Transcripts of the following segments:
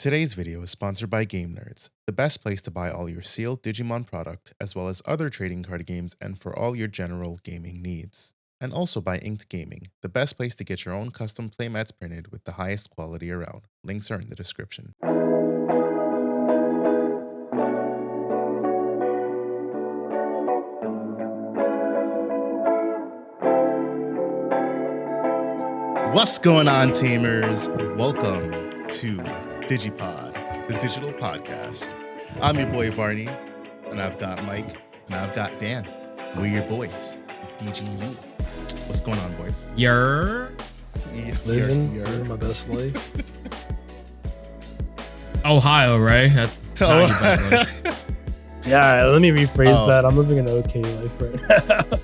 Today's video is sponsored by Game Nerds, the best place to buy all your sealed Digimon product, as well as other trading card games and for all your general gaming needs. And also by Inked Gaming, the best place to get your own custom playmats printed with the highest quality around. Links are in the description. What's going on, Tamers? Welcome to DigiPod, the digital podcast. I'm your boy Varney, and I've got Mike, and I've got Dan. We're your boys, DGU. What's going on, boys? Living my best life. Ohio, right? That's not your best life. Yeah, let me rephrase that. I'm living an okay life right now.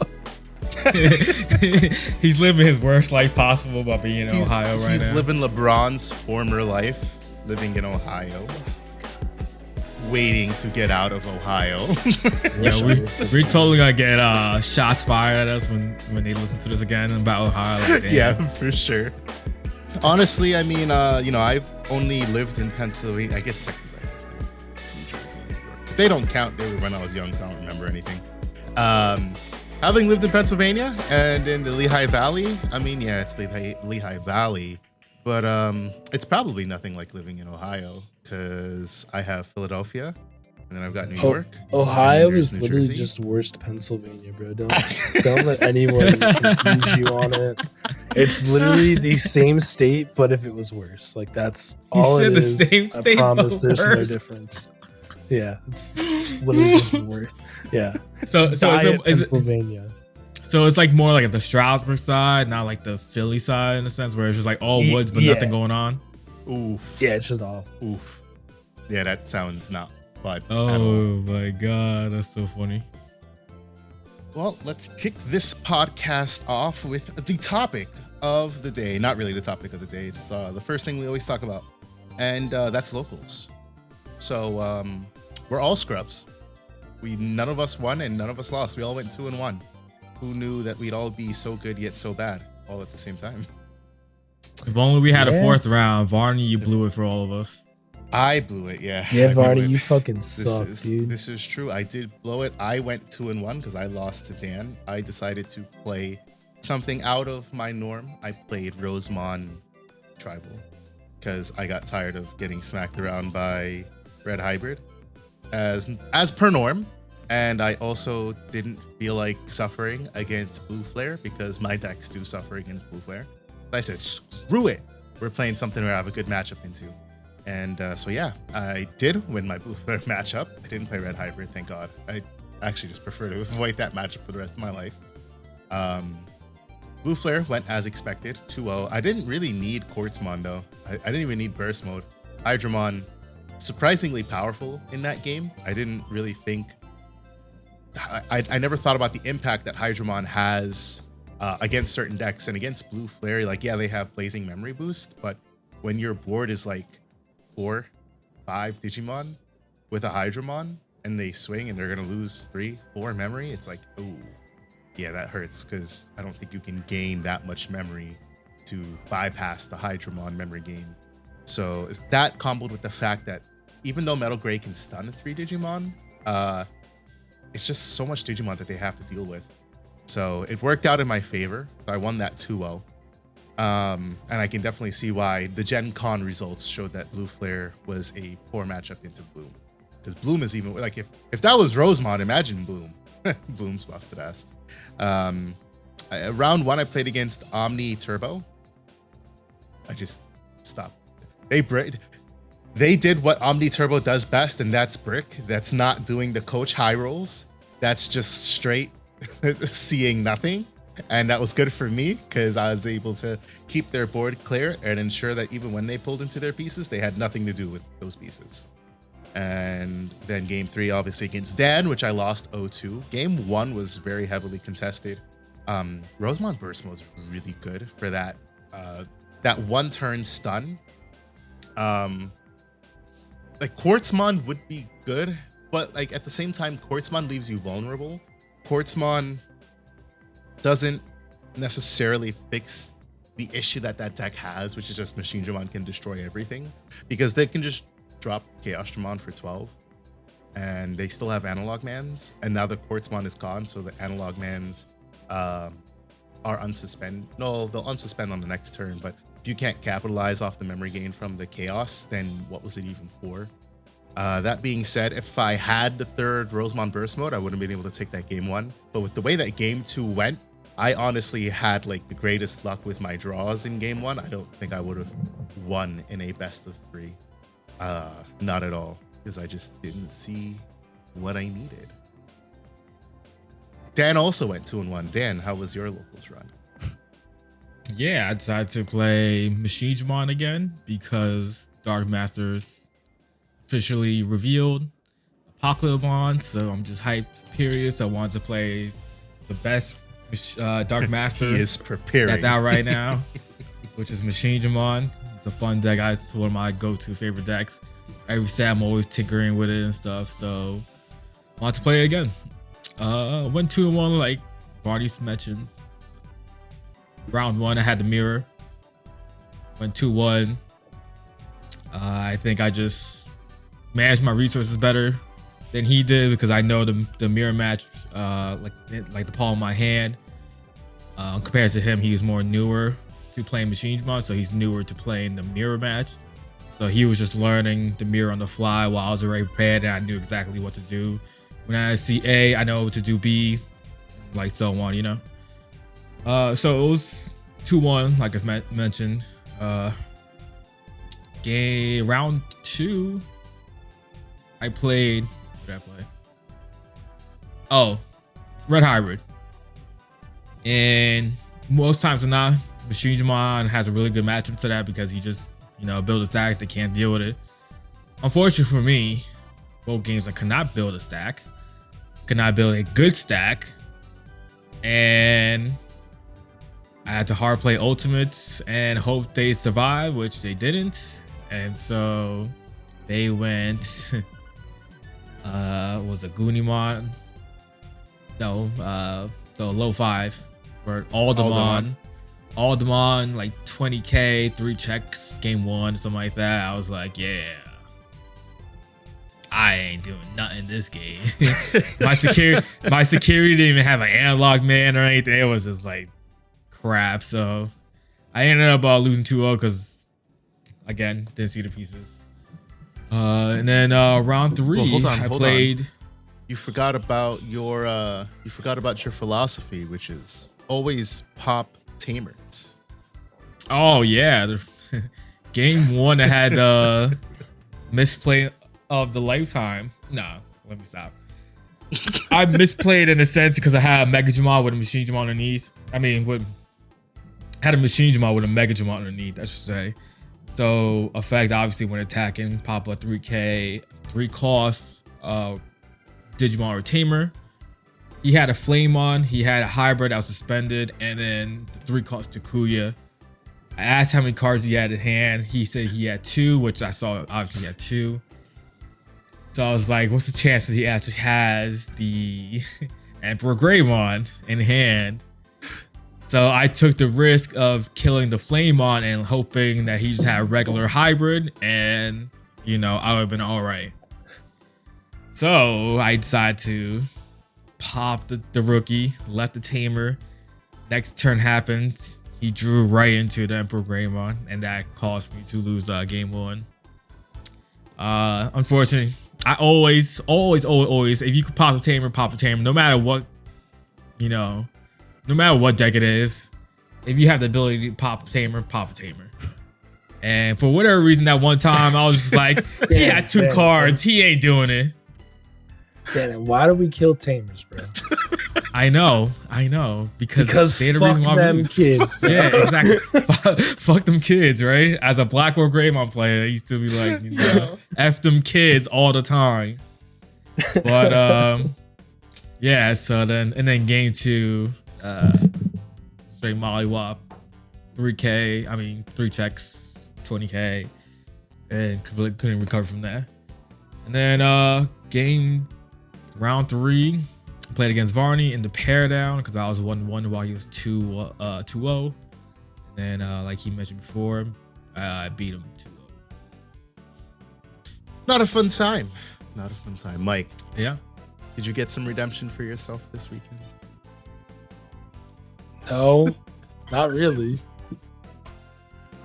He's living his worst life possible by being in Ohio right now. He's living LeBron's former life, living in Ohio, waiting to get out of Ohio. Yeah, we're totally gonna get shots fired at us when they listen to this again about Ohio. Like, yeah, for sure. Honestly, I mean, I've only lived in Pennsylvania. I guess technically I lived in New Jersey and New York. But they don't count. They were when I was young, so I don't remember anything. Having lived in Pennsylvania and in the Lehigh Valley, I mean, yeah, it's the Lehigh Valley, but it's probably nothing like living in Ohio because I have Philadelphia and then I've got New York. Ohio is literally just worst Pennsylvania, bro. Don't let anyone confuse you on it. It's literally the same state, but if it was worse, like that's all it is. The same state, I promise there's worse. no difference. Yeah, it's literally just worse. Yeah. So is Pennsylvania. So it's like more like the Stroudsburg side, not like the Philly side in a sense, where it's just like all woods but nothing going on. Oof. Yeah, it's just off. Oof. Yeah, that sounds not fun. Oh my god, that's so funny. Well, let's kick this podcast off with the topic of the day. Not really the topic of the day. It's the first thing we always talk about, and that's locals. So we're all scrubs. None of us won and none of us lost. We all went 2-1. Who knew that we'd all be so good yet so bad all at the same time? If only we had a fourth round. Varney, you blew it for all of us. I blew it, yeah. Yeah, Varney, you fucking suck, dude. This is true. I did blow it. I went 2-1 because I lost to Dan. I decided to play something out of my norm. I played Rosemon Tribal because I got tired of getting smacked around by Red Hybrid as per norm. And I also didn't feel like suffering against Blue Flare because my decks do suffer against Blue Flare. I said, screw it. We're playing something where I have a good matchup into. And so, yeah, I did win my Blue Flare matchup. I didn't play Red Hybrid, thank God. I actually just prefer to avoid that matchup for the rest of my life. Blue Flare went as expected, 2-0. I didn't really need Quartzmon, though. I didn't even need Burst Mode. Hydramon, surprisingly powerful in that game. I didn't really think... I never thought about the impact that Hydramon has against certain decks and against Blue Flare. Like, yeah, they have Blazing Memory Boost, but when your board is like 4-5 Digimon with a Hydramon and they swing and they're going to lose 3-4 memory, it's like, oh, yeah, that hurts because I don't think you can gain that much memory to bypass the Hydramon memory gain. So is that comboed with the fact that even though Metal Gray can stun 3 Digimon, it's just so much Digimon that they have to deal with. So it worked out in my favor. So I won that 2-0. And I can definitely see why the Gen Con results showed that Blue Flare was a poor matchup into Bloom. Because Bloom is even, like, if that was Rosemon, imagine Bloom. Bloom's busted ass. Round 1, I played against Omni Turbo. I just stopped. They did what Omni Turbo does best, and that's brick. That's not doing the coach high rolls. That's just straight seeing nothing. And that was good for me because I was able to keep their board clear and ensure that even when they pulled into their pieces, they had nothing to do with those pieces. And then game 3, obviously against Dan, which I lost 0-2. Game 1 was very heavily contested. Rosemon Burst Mode is really good for that one turn stun. Like Quartzmon would be good, but like at the same time, Quartzmon leaves you vulnerable. Quartzmon doesn't necessarily fix the issue that deck has, which is just Machine Dramon can destroy everything, because they can just drop Chaos Dramon for 12, and they still have Analog Mans, and now the Quartzmon is gone, so the Analog Mans are unsuspend. No, they'll unsuspend on the next turn, but if you can't capitalize off the memory gain from the Chaos, then what was it even for? That being said, if I had the third Rosemon Burst mode, I wouldn't have been able to take that game 1. But with the way that game 2 went, I honestly had like the greatest luck with my draws in game 1. I don't think I would have won in a best of 3. Not at all, because I just didn't see what I needed. Dan also went 2-1. Dan, how was your locals run? Yeah, I decided to play Machine Dramon again because Dark Masters officially revealed Apocalypse, so I'm just hyped, period. So I wanted to play the best Dark Master he is preparing. That's out right now, which is Machine Dramon. It's a fun deck. It's one of my go-to favorite decks. Every set I'm always tinkering with it and stuff, so I want to play it again. Went 2-1 like Barney's mentioned. Round 1 I had the mirror. Went 2-1. I think I just managed my resources better than he did because I know the mirror match like the palm of my hand. Compared to him, he is more newer to playing Machine Dramon, so he's newer to playing the mirror match. So he was just learning the mirror on the fly while I was already prepared and I knew exactly what to do. When I see A, I know what to do B, like so on, you know. So it was 2-1, like I mentioned. Round 2, I played. What did I play? Oh, Red Hybrid. And most times than not, Machine Dramon has a really good matchup to that because he just, build a stack. They can't deal with it. Unfortunately for me, both games I could not build a stack, could not build a good stack, and I had to hard play ultimates and hope they survive, which they didn't. And so they went was a Goonimon? No, the low 5 for Aldemon, like 20k, 3 checks, game 1, something like that. I was like, yeah, I ain't doing nothing this game. my security didn't even have an analog man or anything. It was just like crap. So I ended up losing 2-0 because again, didn't see the pieces. And then round 3, hold I on. played. You forgot about your philosophy, which is always pop Tamers. Oh yeah, game 1 I had misplay of the lifetime. Nah, let me stop. I misplayed in a sense because I had a Mega Dramon with a Machine Dramon underneath. I mean, had a Machine Dramon with a Mega Dramon underneath, I should say. So effect obviously when attacking, pop a 3k, 3 costs, Digimon or Tamer. He had a Flamemon, he had a hybrid that was suspended, and then the 3 cost Takuya. I asked how many cards he had in hand. He said he had 2, which I saw obviously he had 2. So I was like, what's the chance that he actually has the Emperor Greymon in hand? So I took the risk of killing the Flamemon and hoping that he just had a regular hybrid, and I would have been all right. So I decided to pop the rookie, left the Tamer. Next turn happened. He drew right into the Emperor Greymon, and that caused me to lose game 1. Unfortunately, I always, if you could pop a Tamer, no matter what, no matter what deck it is, if you have the ability to pop a Tamer. And for whatever reason, that one time, I was just like, he has 2 cards. He ain't doing it. Damn, why do we kill Tamers, bro? I know. Because they're the reason why them kids, bro. Yeah, exactly. Fuck them kids, right? As a Black or Greymon player, I used to be like, F them kids all the time. But yeah, so then game 2, straight mollywop, 3 checks, 20k, and couldn't recover from that. And then round 3, played against Varney in the pair down because I was 1-1 while he was 2-0. And then, like he mentioned before, I beat him 2-0. Not a fun time. Not a fun time. Mike. Yeah. Did you get some redemption for yourself this weekend? No, not really.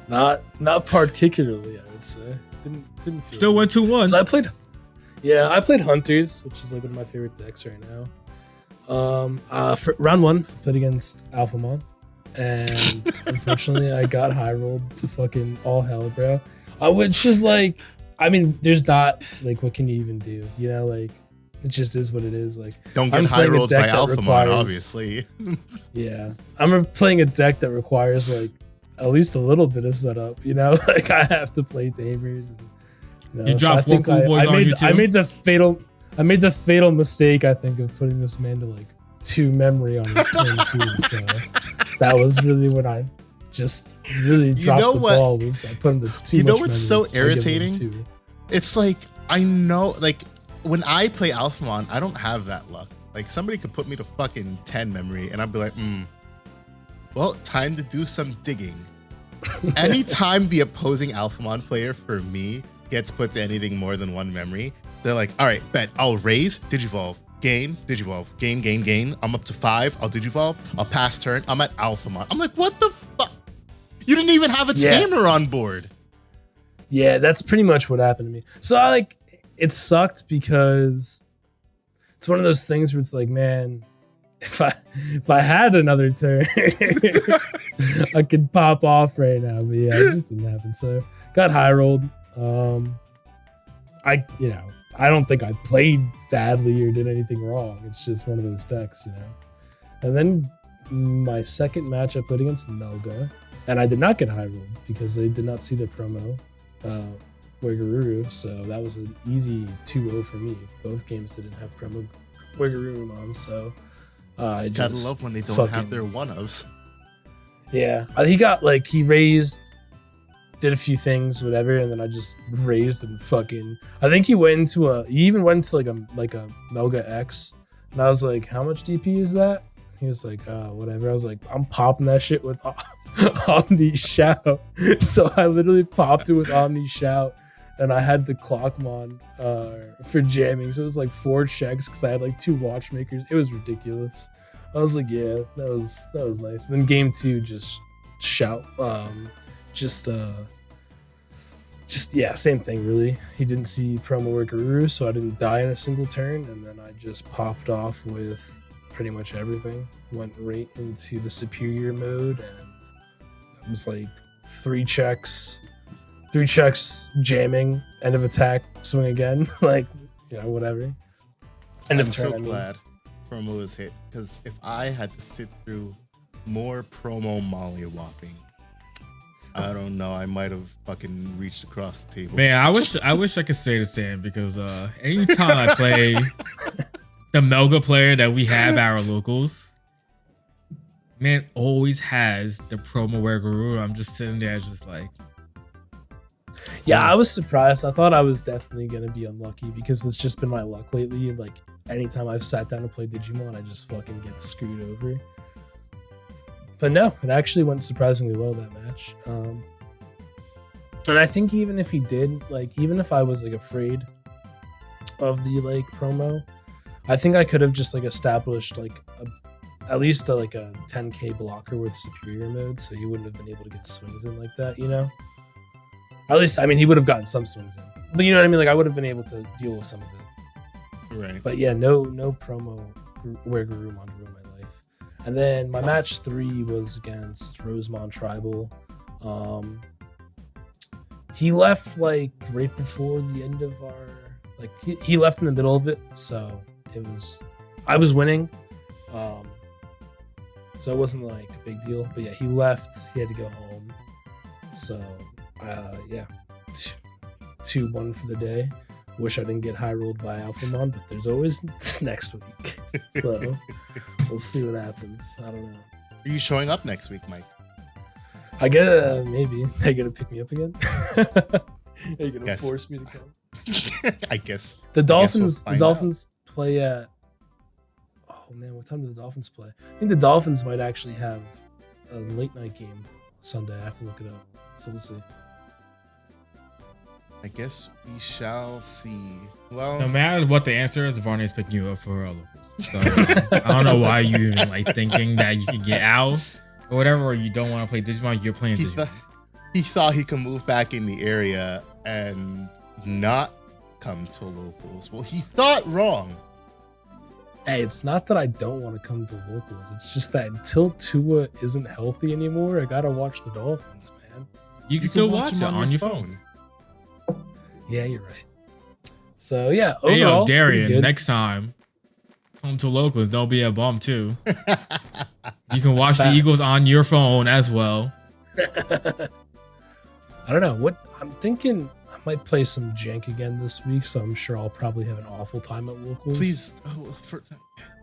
Not particularly, I would say. Didn't feel Still went 2-1. So I played Hunters, which is like one of my favorite decks right now. For round 1, I played against Alphamon, and unfortunately I got high rolled to fucking all hell, bro. Which is like, I mean, there's not like, what can you even do? You know, like, it just is what it is. Like, don't get high rolled by Alphamon, obviously. Yeah, I'm playing a deck that requires like at least a little bit of setup. You know, like I have to play Tamers. And, you dropped 4 cool boys on you too. I made the fatal mistake, I think, of putting this man to like 2 memory on his turn too. So that was really when I just really dropped the ball. Was I put him to 2 You know much what's memory. so irritating? It's like, I know, like, when I play Alphamon, I don't have that luck. Like, somebody could put me to fucking 10 memory, and I'd be like, well, time to do some digging. Anytime the opposing Alphamon player, for me, gets put to anything more than 1 memory, they're like, all right, bet, I'll raise, Digivolve, gain, Digivolve, gain. I'm up to 5, I'll Digivolve, I'll pass turn, I'm at Alphamon. I'm like, what the fuck? You didn't even have a Tamer on board. Yeah, that's pretty much what happened to me. So it sucked because it's one of those things where it's like, man, if I had another turn, I could pop off right now. But yeah, it just didn't happen. So got high rolled. I don't think I played badly or did anything wrong. It's just one of those decks, you know. And then my second match I played against Melga, and I did not get high rolled because they did not see the promo. Wigururu, so that was an easy 2-0 for me. Both games didn't have promo Wigururu on, so I gotta love when they don't have their one-ofs. Yeah, he raised, did a few things, whatever, and then I just raised and fucking. I think he even went into like a Melga X, and I was like, how much DP is that? He was like, whatever. I was like, I'm popping that shit with Omni Shout. So I literally popped it with Omni Shout, and I had the Clockmon for jamming. So it was like 4 checks because I had like 2 watchmakers. It was ridiculous. I was like, yeah, that was nice. And then game 2, just Shout, same thing really. He didn't see promo Wigururu, so I didn't die in a single turn, and then I just popped off with pretty much everything. Went right into the superior mode, and it was like 3 checks, jamming, end of attack, swing again, like, you know, whatever. End of turn. I'm so glad promo was hit, because if I had to sit through more promo molly-whopping, I don't know, I might have fucking reached across the table. Man, I wish I could say the same, because anytime I play the Melga player that we have, our locals, man, always has the promo Wigururu. I'm just sitting there just like, yeah, I was surprised. I thought I was definitely gonna be unlucky because it's just been my luck lately. Like, anytime I've sat down to play Digimon, I just fucking get screwed over. But no, it actually went surprisingly well, that match. And I think even if he did, like, even if I was like afraid of the like promo, I think I could have just like established like at least a 10k blocker with superior mode, so he wouldn't have been able to get swings in like that, you know? Or at least, I mean, he would have gotten some swings in. But you know what I mean? Like, I would have been able to deal with some of it. Right. But yeah, no promo Wigururu on Ruin My Life. And then my match 3 was against Rosemont Tribal. He left like right before the end of our, like, he left in the middle of it, so I was winning. So it wasn't like a big deal, but yeah, he left. He had to go home. So, yeah, 2-1 for the day. Wish I didn't get high rolled by Alphamon, but there's always next week. So we'll see what happens. I don't know. Are you showing up next week, Mike? I guess maybe. Are you gonna pick me up again? Are you gonna force me to come? I guess. The Dolphins play at. Oh man, what time do the Dolphins play? I think the Dolphins might actually have a late night game Sunday. I have to look it up. So we'll see. I guess we shall see. Well, no matter what the answer is, Varney's picking you up for locals. So I don't know why you even like thinking that you can get out or whatever, or you don't want to play Digimon. You're playing Digimon. He thought he could move back in the area and not come to locals. Well, he thought wrong. Hey, it's not that I don't want to come to locals. It's just that until Tua isn't healthy anymore, I gotta watch the Dolphins, man. You can still watch it on your phone. Yeah, you're right. So yeah, hey, overall, yo, Darian, next time, come to locals. Don't be a bum too. You can watch the Eagles on your phone as well. I don't know what I'm thinking. I might play some jank again this week, so I'm sure I'll probably have an awful time at locals. Please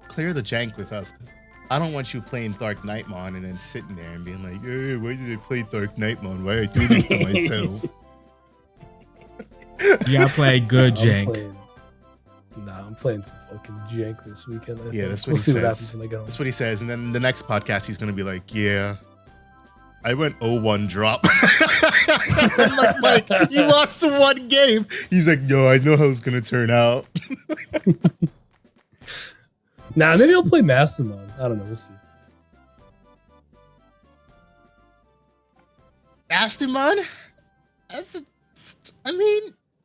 clear the jank with us, because I don't want you playing Dark Nightmon and then sitting there and being like, "Hey, why did I play Dark Nightmon? Why I do this to myself?" You gotta play good jank. I'm playing some fucking jank this weekend. Yeah, that's what we'll he see says. What happens when I get home. That's what he says, and then the next podcast he's gonna be like, "Yeah, I went 0-1 drop." I'm like, Mike, you lost to one game. He's like, "No, I know how it's gonna turn out." Nah, maybe I'll play Mastermind. I don't know. We'll see. Mastermind?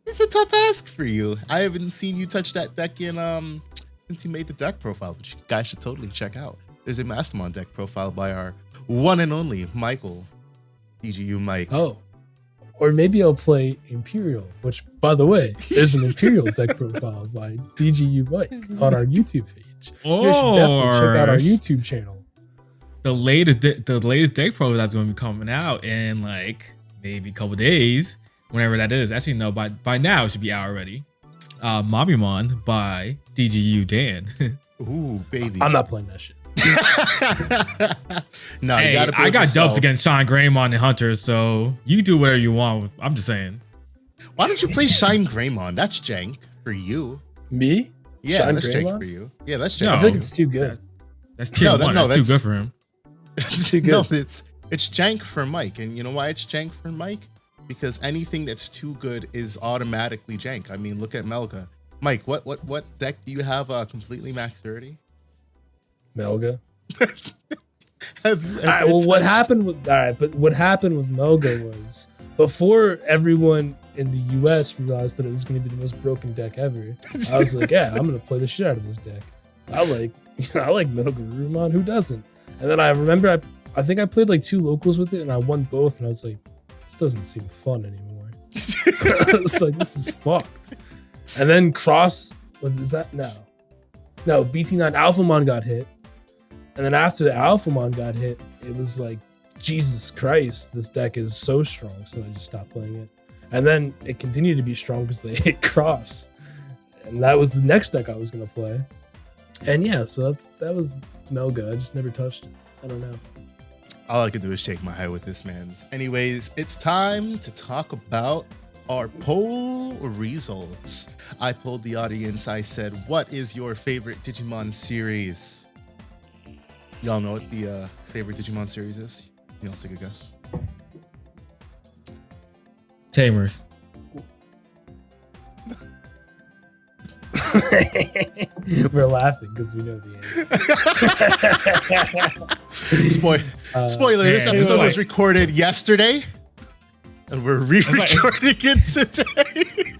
It's a tough ask for you. I haven't seen you touch that deck in since you made the deck profile, which you guys should totally check out. There's a Mastermind deck profile by our one and only Michael, DGU Mike. Oh, or maybe I'll play Imperial, which, by the way, there's an Imperial deck profile by DGU Mike on our YouTube page. You should definitely check out our YouTube channel. The latest deck profile that's going to be coming out in like maybe a couple days, whenever that is. Actually, no, by now it should be out already. Mamimon by DGU Dan. Ooh, baby. I'm not playing that shit. No, hey, you gotta I got yourself. dubs against Shine Greymon and Hunters, so you do whatever you want. I'm just saying. Why don't you play Shine Greymon? That's jank for you. Me? Yeah, Shine that's Greymon? jank for you. Yeah, that's jank. No. I think it's too good. That's tier one. That's too good for him. It's too good. No, it's jank for Mike, and you know why it's jank for Mike? Because anything that's too good is automatically jank. I mean, look at Melga. Mike, what deck do you have completely maxed already? Melga. What happened with Melga was before everyone in the US realized that it was going to be the most broken deck ever. I was like, yeah, I'm going to play the shit out of this deck. I like Melga Rumon. Who doesn't? And then I remember I think I played like 2 locals with it and I won both, and I was like, this doesn't seem fun anymore. I was like, this is fucked. And then what is that? No, BT9 Alphamon got hit. And then after the Alphamon got hit, it was like, Jesus Christ, this deck is so strong. So I just stopped playing it. And then it continued to be strong because they hit Cross. And that was the next deck I was going to play. And yeah, so that was Melga. I just never touched it. I don't know. All I can do is shake my head with this, man's. Anyways, it's time to talk about our poll results. I polled the audience. I said, what is your favorite Digimon series? Y'all know what the favorite Digimon series is? Y'all take a guess. Tamers. We're laughing because we know the answer. Spoiler, this episode was recorded yesterday, and we're re-recording it today.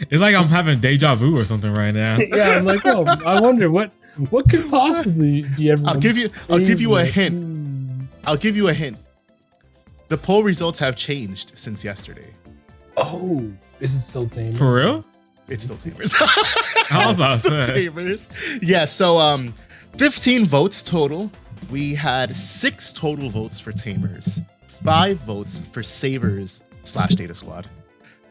It's like I'm having deja vu or something right now. Yeah, I'm like, oh, I wonder what could possibly be everyone's I'll give you a hint. I'll give you a hint. The poll results have changed since yesterday. Oh, is it still Tamers? For real? It's still Tamers. How about that? Tamers. Yeah, so 15 votes total. We had 6 total votes for Tamers, 5 votes for Savers / Data Squad,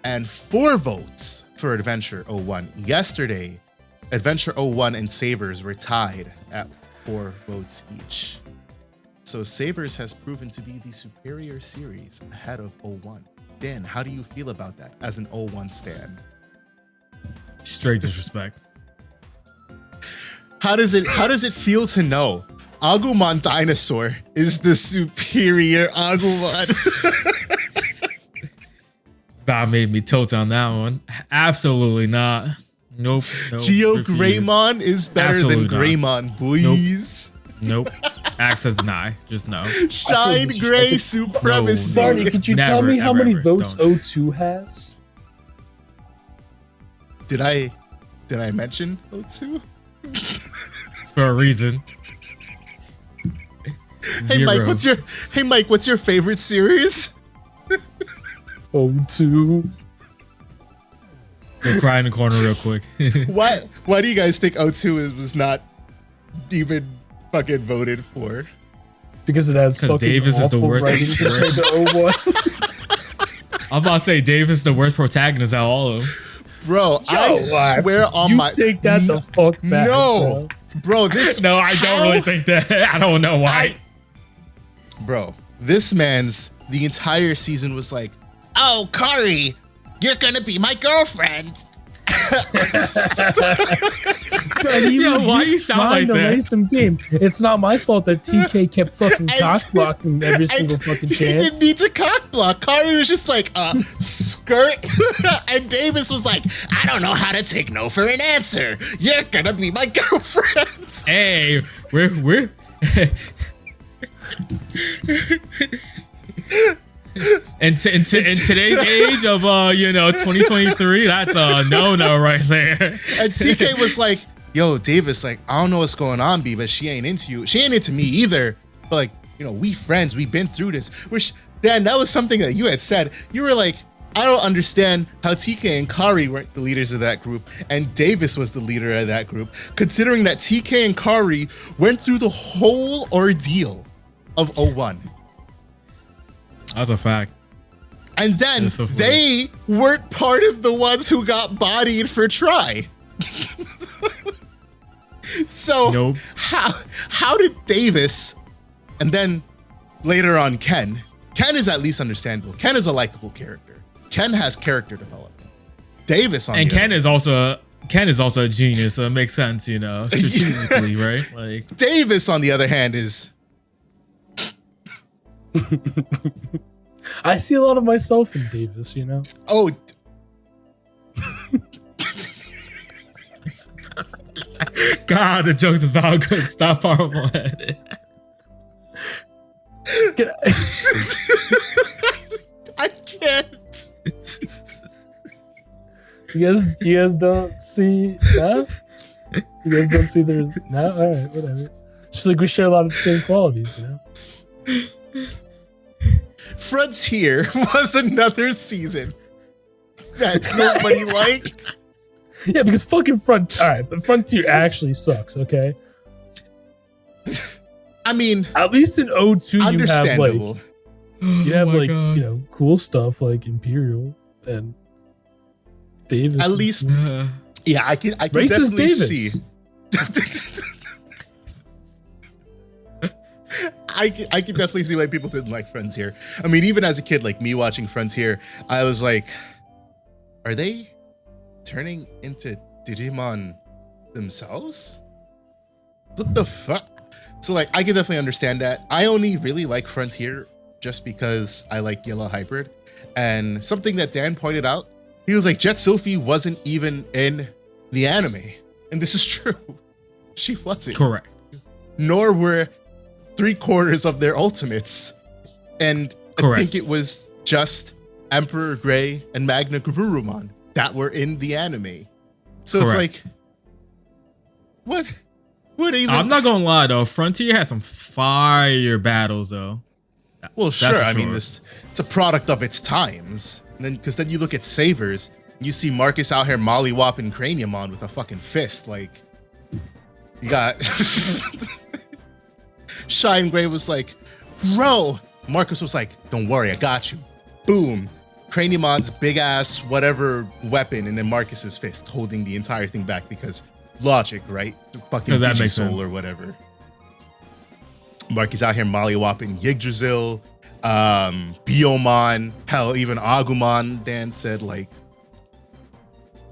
and 4 votes for Adventure 01. Yesterday, Adventure 01 and Savers were tied at 4 votes each. So Savers has proven to be the superior series ahead of 01. Dan, how do you feel about that as an 01 stan? Straight disrespect. How does it feel to know Agumon Dinosaur is the superior Agumon. That made me tilt on that one. Absolutely not. Nope. Geo Greymon is better than Greymon, boys. Nope. Access deny. Just no. Shine Gray supremacy. Barney, could you tell me how many votes O2 has? Did I mention O2? For a reason. Hey Mike, what's your favorite series? O2. We'll cry in the corner real quick. Why do you guys think O2 was not even fucking voted for? Because it has fucking Davis is the worst. I'm about to say Davis is the worst protagonist out of all of them. Bro, I swear on my... take that the fuck back. No, bro, this... No, I don't really think that. I don't know why. Bro, this man's... The entire season was like, oh, Kari, you're gonna be my girlfriend. Why you sound like that? Some game. It's not my fault that TK kept fucking cock blocking every single fucking chance. He didn't need to cock block. Kari was just like, skirt. And Davis was like, I don't know how to take no for an answer. You're gonna be my girlfriend. Hey, we're in today's age of 2023, that's a no right there. And TK was like, yo, Davis, like, I don't know what's going on, B, but she ain't into you. She ain't into me either. But like, we friends, we've been through this. Which, Dan, that was something that you had said. You were like, I don't understand how TK and Kari weren't the leaders of that group and Davis was the leader of that group, considering that TK and Kari went through the whole ordeal of 01. That's a fact. And then they weren't part of the ones who got bodied for try. So nope. How did Davis, and then later on Ken is at least understandable. Ken is a likable character. Ken has character development. Davis on and Ken is also a genius, so it makes sense, strategically, right? Like Davis on the other hand is. I see a lot of myself in Davis, Oh. God, the jokes is about good. Stop horrible. I can't. You guys don't see that? You guys don't see there's no? All right, whatever. Just like we share a lot of the same qualities, Frontier was another season that nobody liked. Yeah, because fucking but Frontier actually sucks, okay? I mean, at least in O2 understandable. You have cool stuff like Imperial and Davis. At least, yeah, I can definitely Davis. see. I can definitely see why people didn't like Frontier. I mean, even as a kid, like me watching Frontier, I was like, are they turning into Digimon themselves? What the fuck? So like, I can definitely understand that. I only really like Frontier just because I like Yellow Hybrid. And something that Dan pointed out, he was like, Jet Sophie wasn't even in the anime. And this is true. She wasn't. Correct. Nor were 3/4 of their ultimates. And correct. I think it was just Emperor Grey and Magna Gurumon that were in the anime. So correct. It's like, what even? I'm not gonna lie though, Frontier had some fire battles though. Well, sure. I mean, it's a product of its times. And then, because then you look at Savers, you see Marcus out here mollywopping Craniumon with a fucking fist. Like, you got Shine Gray was like, bro. Marcus was like, don't worry, I got you. Boom. Craniumon's big ass whatever weapon, and then Marcus's fist holding the entire thing back because logic, right? Fucking Digisoul or whatever. Marcus out here mollywopping Yggdrasil, Biomon, hell, even Agumon. Dan said, like,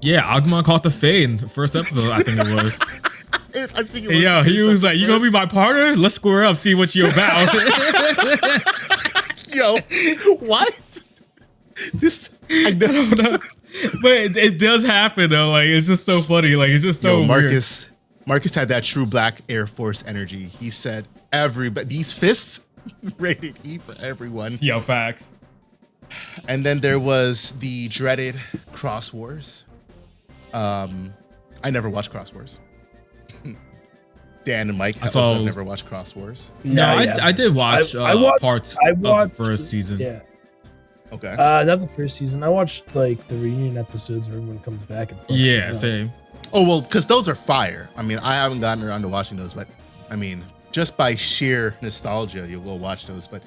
yeah, Agumon caught the fade in the first episode. I think it was. I think yo, he was like, "You gonna be my partner? Let's square up, see what you're about." Yo, what? This I don't know. But it does happen though. Like it's just so funny. Like it's just so Marcus. Weird. Marcus had that true Black Air Force energy. He said, "Everybody, these fists, rated E for everyone." Yo, facts. And then there was the dreaded Cross Wars. I never watched Cross Wars. Dan and Mike also never watched Cross Wars. No, I did watch parts of the first season. Yeah. Okay. Not the first season. I watched like the reunion episodes where everyone comes back and fucks. Yeah, same. Oh well, because those are fire. I mean, I haven't gotten around to watching those, but I mean, just by sheer nostalgia, you'll go watch those. But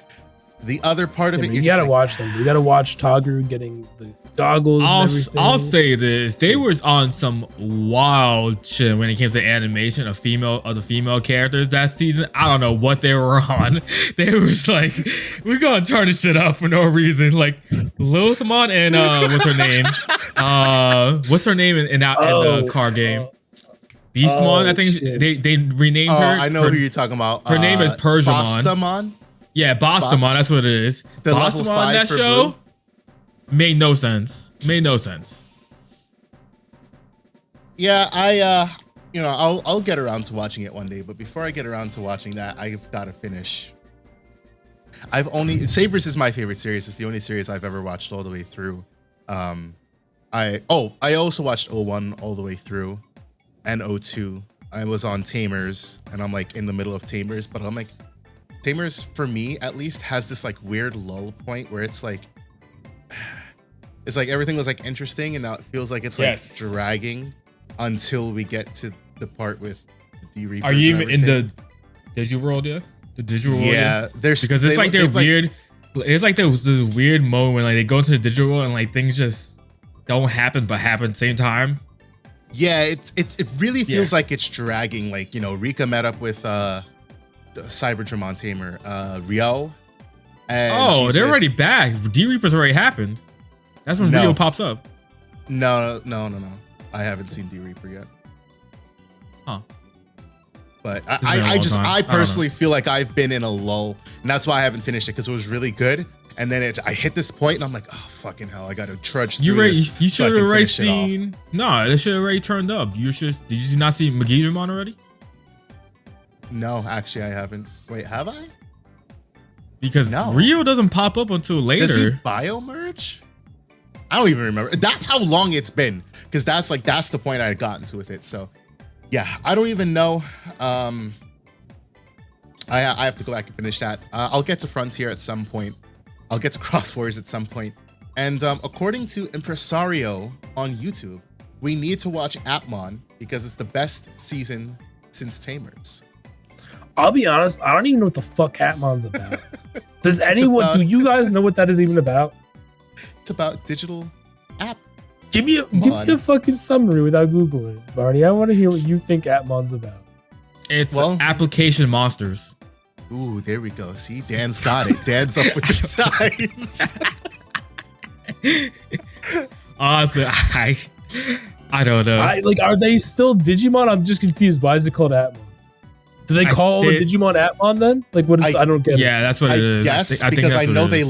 the other part of it, you gotta watch them. You gotta watch Togru getting the goggles and everything. I'll say this: they were on some wild shit when it came to animation of the female characters that season. I don't know what they were on. They was like, "We're gonna turn this shit up for no reason." Like Lilithmon and what's her name? What's her name in the card game? Beastmon, I think they renamed her. I know who you're talking about. Her name is Persiamon. Bostamon? Yeah, Bostamon, that's what it is. The Bostamon on that show made no sense. Yeah, I'll get around to watching it one day, but before I get around to watching that, I've got to finish. Savers is my favorite series. It's the only series I've ever watched all the way through. I also watched 01 all the way through and 02. I was on Tamers and I'm like in the middle of Tamers, but I'm like, Tamers for me at least has this like weird lull point where it's like everything was like interesting and now it feels like it's like dragging until we get to the part with the D-Reapers. Are you even in the DigiWorld yet? The DigiWorld? Yeah, there's because it's like they're weird. It's like there was this weird moment when like they go into the digital and like things just don't happen but happen at the same time. Yeah, it really feels like it's dragging. Like, you know, Rika met up with Cyberdramon Tamer, Rio. And they're already back. D-Reapers already happened. That's when Rio pops up. No. I haven't seen D-Reaper yet. Huh. But I personally feel like I've been in a lull, and that's why I haven't finished it, because it was really good. And then I hit this point, and I'm like, oh, fucking hell, I got to trudge through this. You should have already seen. No, they should have already turned up. Did you not see Digimon already? No, actually, I haven't. Wait, have I? Because Rio doesn't pop up until later. Does he bio-merge? I don't even remember. That's how long it's been, because that's the point I had gotten to with it. So, yeah, I don't even know. I have to go back and finish that. I'll get to Frontier at some point. I'll get to Cross Wars at some point. And according to Impresario on YouTube, we need to watch Appmon because it's the best season since Tamers. I'll be honest, I don't even know what the fuck Appmon's about. Do you guys know what that is even about? It's about digital app. Give me a fucking summary without Googling it, Barney. I want to hear what you think Appmon's about. It's application monsters. Ooh, there we go. See, Dan's got it. Dan's up with the times. Awesome. I don't know. Are they still Digimon? I'm just confused. Why is it called Appmon? Do they call the Digimon Appmon then? Like, what is? I don't get it. Yeah, that's what it is. Yes, because I know they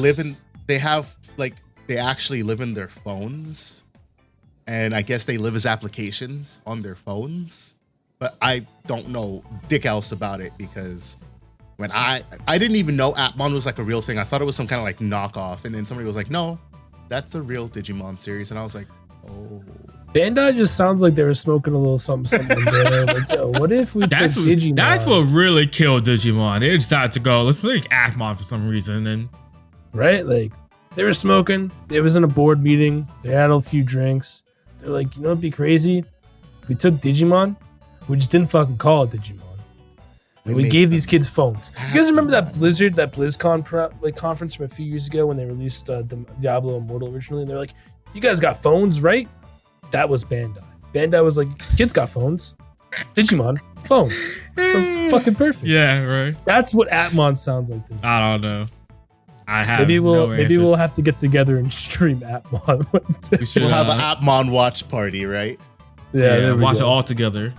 actually live in their phones, and I guess they live as applications on their phones. But I don't know dick else about it, because when I didn't even know Appmon was like a real thing. I thought it was some kind of like knockoff, and then somebody was like, "No, that's a real Digimon series," and I was like, "Oh." Bandai just sounds like they were smoking a little something there. Like, yo, what if we took Digimon? That's what really killed Digimon. They decided to go, let's make Appmon for some reason, and right, like they were smoking. It was in a board meeting. They had a few drinks. They're like, you know, it'd be crazy if we took Digimon. We just didn't fucking call it Digimon. And we gave these kids phones. You guys remember that BlizzCon conference from a few years ago when they released Diablo Immortal originally? And they're like, you guys got phones, right? That was Bandai. Bandai was like, kids got phones. Digimon, phones. They're fucking perfect. Yeah, right. That's what Appmon sounds like to me. I don't know. I have maybe we'll have to get together and stream Appmon. We'll have an Appmon watch party, right? Yeah, watch it all together.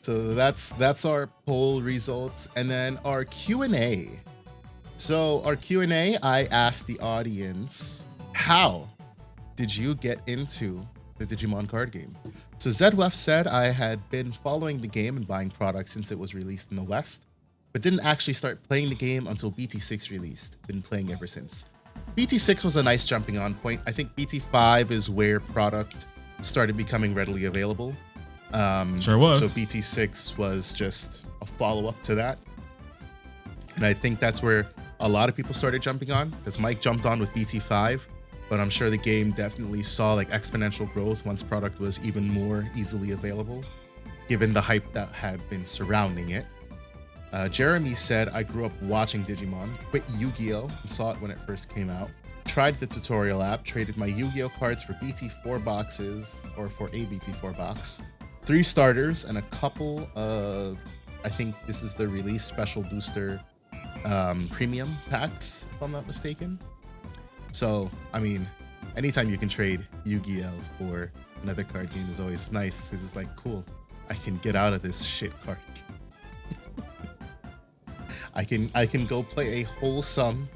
So that's our poll results, and then our Q&A. So our Q&A, I asked the audience, how did you get into the Digimon card game? So ZWF said, I had been following the game and buying products since it was released in the West, but didn't actually start playing the game until BT6 released. Been playing ever since. BT6 was a nice jumping on point. I think BT5 is where product started becoming readily available. Sure was. So BT6 was just a follow-up to that. And I think that's where a lot of people started jumping on, because Mike jumped on with BT5, but I'm sure the game definitely saw like exponential growth once product was even more easily available, given the hype that had been surrounding it. Jeremy said, I grew up watching Digimon, quit Yu-Gi-Oh! And saw it when it first came out. Tried the tutorial app, traded my Yu-Gi-Oh! Cards for BT4 boxes, or for a BT4 box, 3 starters, and a couple of, I think this is the release special booster premium packs, if I'm not mistaken. So, I mean, anytime you can trade Yu-Gi-Oh! For another card game is always nice, because it's like, cool, I can get out of this shit card game. I can go play a wholesome,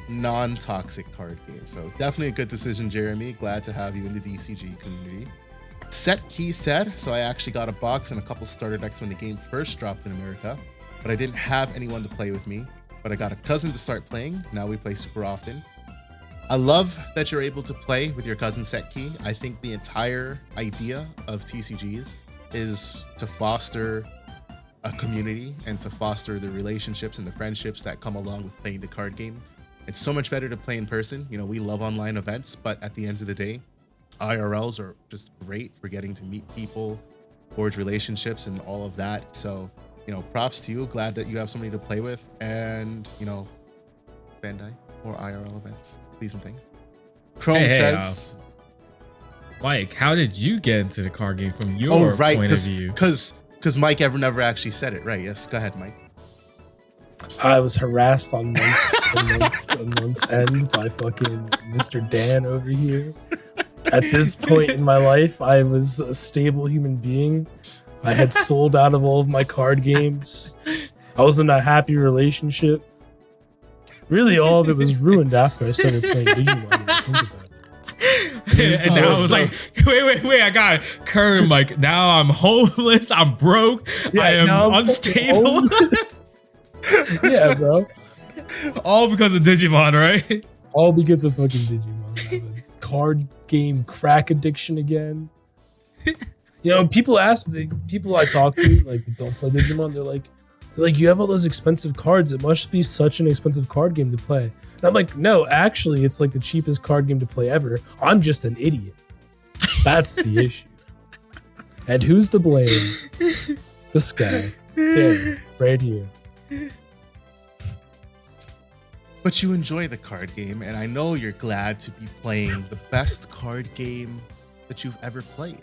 non-toxic card game. So definitely a good decision, Jeremy. Glad to have you in the DCG community. Set Key said, so I actually got a box and a couple starter decks when the game first dropped in America, but I didn't have anyone to play with me. But I got a cousin to start playing. Now we play super often. I love that you're able to play with your cousin Set Key. I think the entire idea of TCGs is to foster a community and to foster the relationships and the friendships that come along with playing the card game. It's so much better to play in person. You know, we love online events, but at the end of the day, IRLs are just great for getting to meet people, forge relationships, and all of that. So, you know, props to you. Glad that you have somebody to play with, and, you know, Bandai, more IRL events, please and things. Chrome says, Mike, how did you get into the card game from your point of view? Because Mike never actually said it right. Yes, go ahead, Mike. I was harassed on month's end by fucking Mr. Dan over here. At this point in my life, I was a stable human being. I had sold out of all of my card games. I was in a happy relationship. Really, all of it was ruined after I started playing Digimon. And now I was like, wait, I got it. Current, Mike. Now I'm homeless. I'm broke. Yeah, I am unstable. Yeah, bro. All because of Digimon, right? All because of fucking Digimon. I have a card game crack addiction again. You know, people ask me, people I talk to, like, that don't play Digimon, they're like, you have all those expensive cards. It must be such an expensive card game to play. And I'm like, no, actually, it's like the cheapest card game to play ever. I'm just an idiot. That's the issue. And who's to blame? This guy. There, right here. But you enjoy the card game, and I know you're glad to be playing the best card game that you've ever played.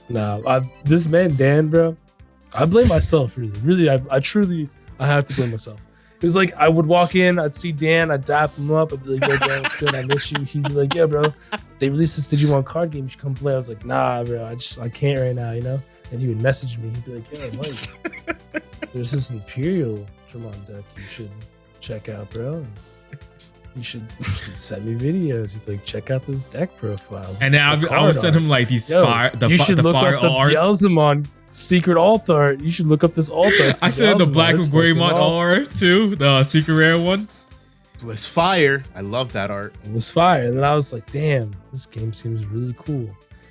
Nah, this man, Dan, bro, I blame myself, really. Really, I truly have to blame myself. It was like, I would walk in, I'd see Dan, I'd dap him up, I'd be like, yo, Dan, what's good? I miss you. He'd be like, yeah, bro, they released this Digimon card game, you should come play. I was like, nah, bro, I can't right now, you know? And he would message me, he'd be like, yo, Mike, there's this Imperial Digimon deck you should check out, bro. And you should send me videos. You'd be like, check out this deck profile. And then I would send him like these fire arts. Yelzamon secret alt art. You should look up this alt art. I said the black and Greymon art too, the secret rare one. It was fire. I love that art. It was fire. And then I was like, damn, this game seems really cool.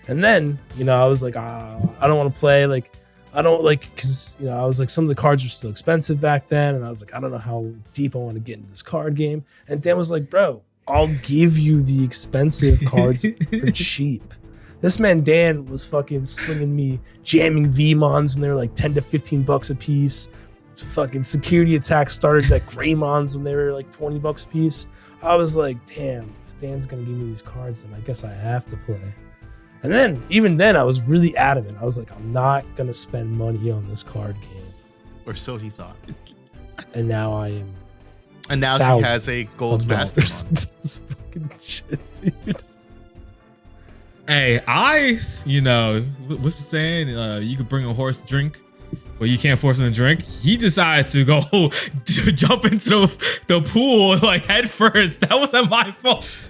And then, you know, I was like, I don't want to play. Like, I don't like, because, you know, I was like, some of the cards were still expensive back then. And I was like, I don't know how deep I want to get into this card game. And Dan was like, bro, I'll give you the expensive cards for cheap. This man, Dan, was fucking slinging me jamming V-Mons when they were like 10 to 15 bucks a piece. Fucking security attack started like Greymons when they were like 20 bucks a piece. I was like, damn, if Dan's going to give me these cards, then I guess I have to play. And then, even then, I was really adamant. I was like, I'm not going to spend money on this card game. Or so he thought. And now I am. And now he has a gold master. This fucking shit, dude. Hey, you know, what's the saying? You could bring a horse drink, well, you can't force him to drink. He decided to go to jump into the pool like head first. That wasn't my fault.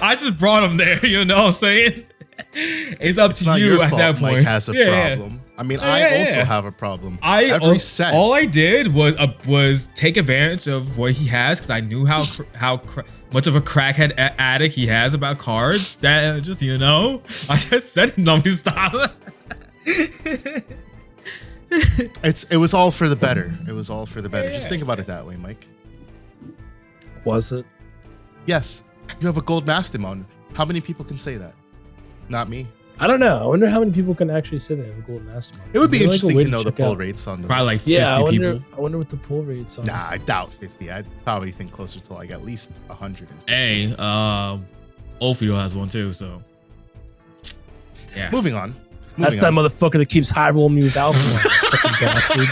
I just brought him there. You know what I'm saying? It's up to you at that point. Mike has a problem. I mean, I also have a problem. All I did was take advantage of what he has because I knew how much of a crackhead addict he has about cards. That just I just said no, stop. It was all for the better. It was all for the better. Just think about it that way, Mike. Was it? Yes. You have a gold Mastimon. How many people can say that? Not me. I don't know. I wonder how many people can actually say they have a gold Mastimon. It would be interesting to know the pull rates on those. Probably like 50 people. I wonder what the pull rates are. Nah, I doubt 50. I'd probably think closer to like at least 100. Hey, Ophido has one too, so yeah. Moving on. That's that motherfucker that keeps high rolling me with alpha. Fucking bastard.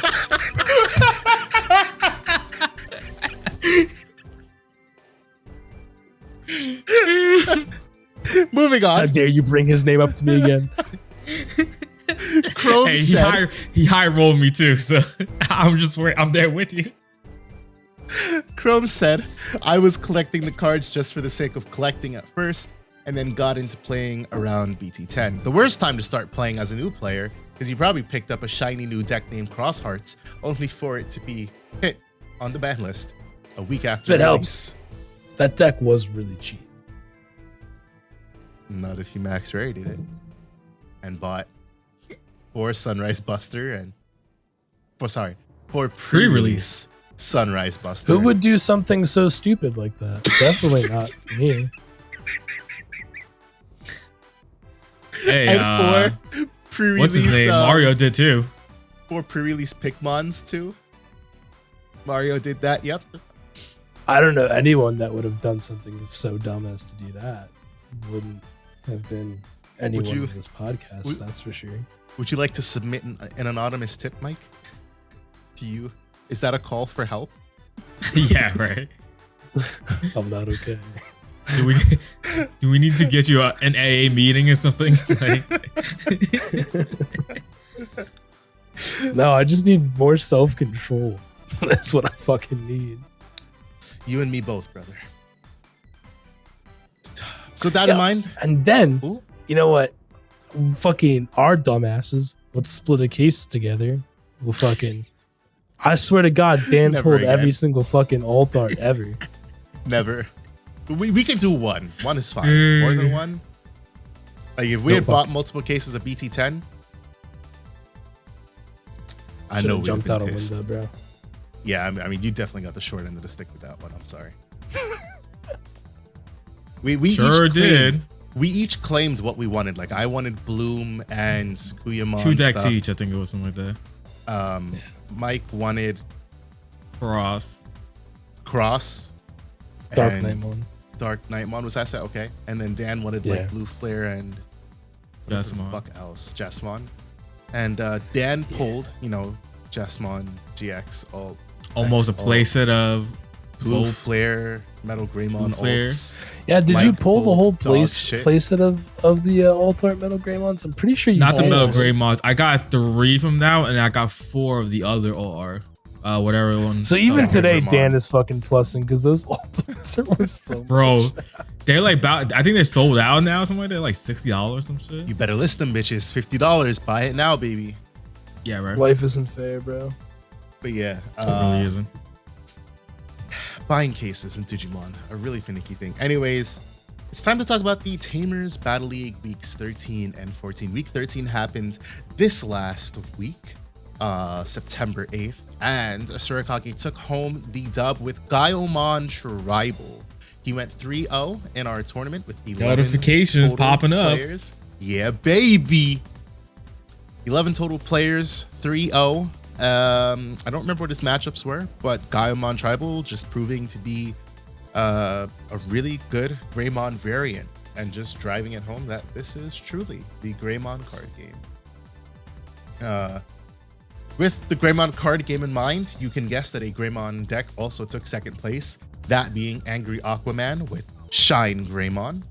Moving on. How dare you bring his name up to me again? Chrome said he high rolled me too, so I'm there with you. Chrome said, I was collecting the cards just for the sake of collecting at first, and then got into playing around BT10. The worst time to start playing as a new player is you probably picked up a shiny new deck named Cross Hearts, only for it to be hit on the ban list a week after release. Helps. That deck was really cheap. Not if you max rated it and bought 4 Sunrise Buster and for pre-release Sunrise Buster. Who would do something so stupid like that? Definitely not me. Hey, and for pre-release, what's his name? Mario did too. For pre-release Pikmons too. Mario did that. Yep. I don't know anyone that would have done something so dumb as to do that. Wouldn't have been anyone in this podcast, that's for sure. Would you like to submit an anonymous tip, Mike? To you? Is that a call for help? Yeah, right. I'm not okay. Do we need to get you an AA meeting or something? No, I just need more self-control. That's what I fucking need. You and me both, brother. So that in mind. And then, you know what? Fucking our dumbasses, let's split a case together. We'll fucking... I swear to God, Dan pulled every single fucking alt art ever. Never. We can do one. One is fine. More than one? Like if we had bought multiple cases of BT10, I know we jumped out a window, bro. Yeah, I mean, you definitely got the short end of the stick with that one. I'm sorry. We sure did. We each claimed what we wanted. Like I wanted Bloom and Kuyamon 2 decks each. I think it was something like that. Mike wanted Cross. Dark Nightmon. Dark Nightmon was that set? Okay. And then Dan wanted like Blue Flare and Jasmine. Fuck else, Jasmine. And Dan pulled, Jasmine GX all. Almost a playset of Blue Flare, Metal Greymon alts. Yeah, did you pull the whole playset of the alt art Metal Greymons? I'm pretty sure you not the Metal Greymons. I got 3 from now, and I got 4 of the other alt art. Whatever one. So even today, Dan is fucking plussing because those ultimates are worth so much. Bro, they're like I think they're sold out now. Something like that, like $60 some shit. You better list them, bitches. $50. Buy it now, baby. Yeah, right. Life isn't fair, bro. But yeah, it really isn't. Buying cases in Digimon, a really finicky thing. Anyways, it's time to talk about the Tamers Battle League weeks 13 and 14. Week 13 happened this last week, September 8th, and Surakage took home the dub with Gaiomon Tribal. He went 3-0 in our tournament with 11 notifications popping players. Yeah, baby. 11 total players, 3-0. I don't remember what his matchups were, but Gaiomon Tribal just proving to be a really good Greymon variant and just driving it home that this is truly the Greymon card game. With the Greymon card game in mind, you can guess that a Greymon deck also took second place, that being Angry Aquaman with Shine Greymon.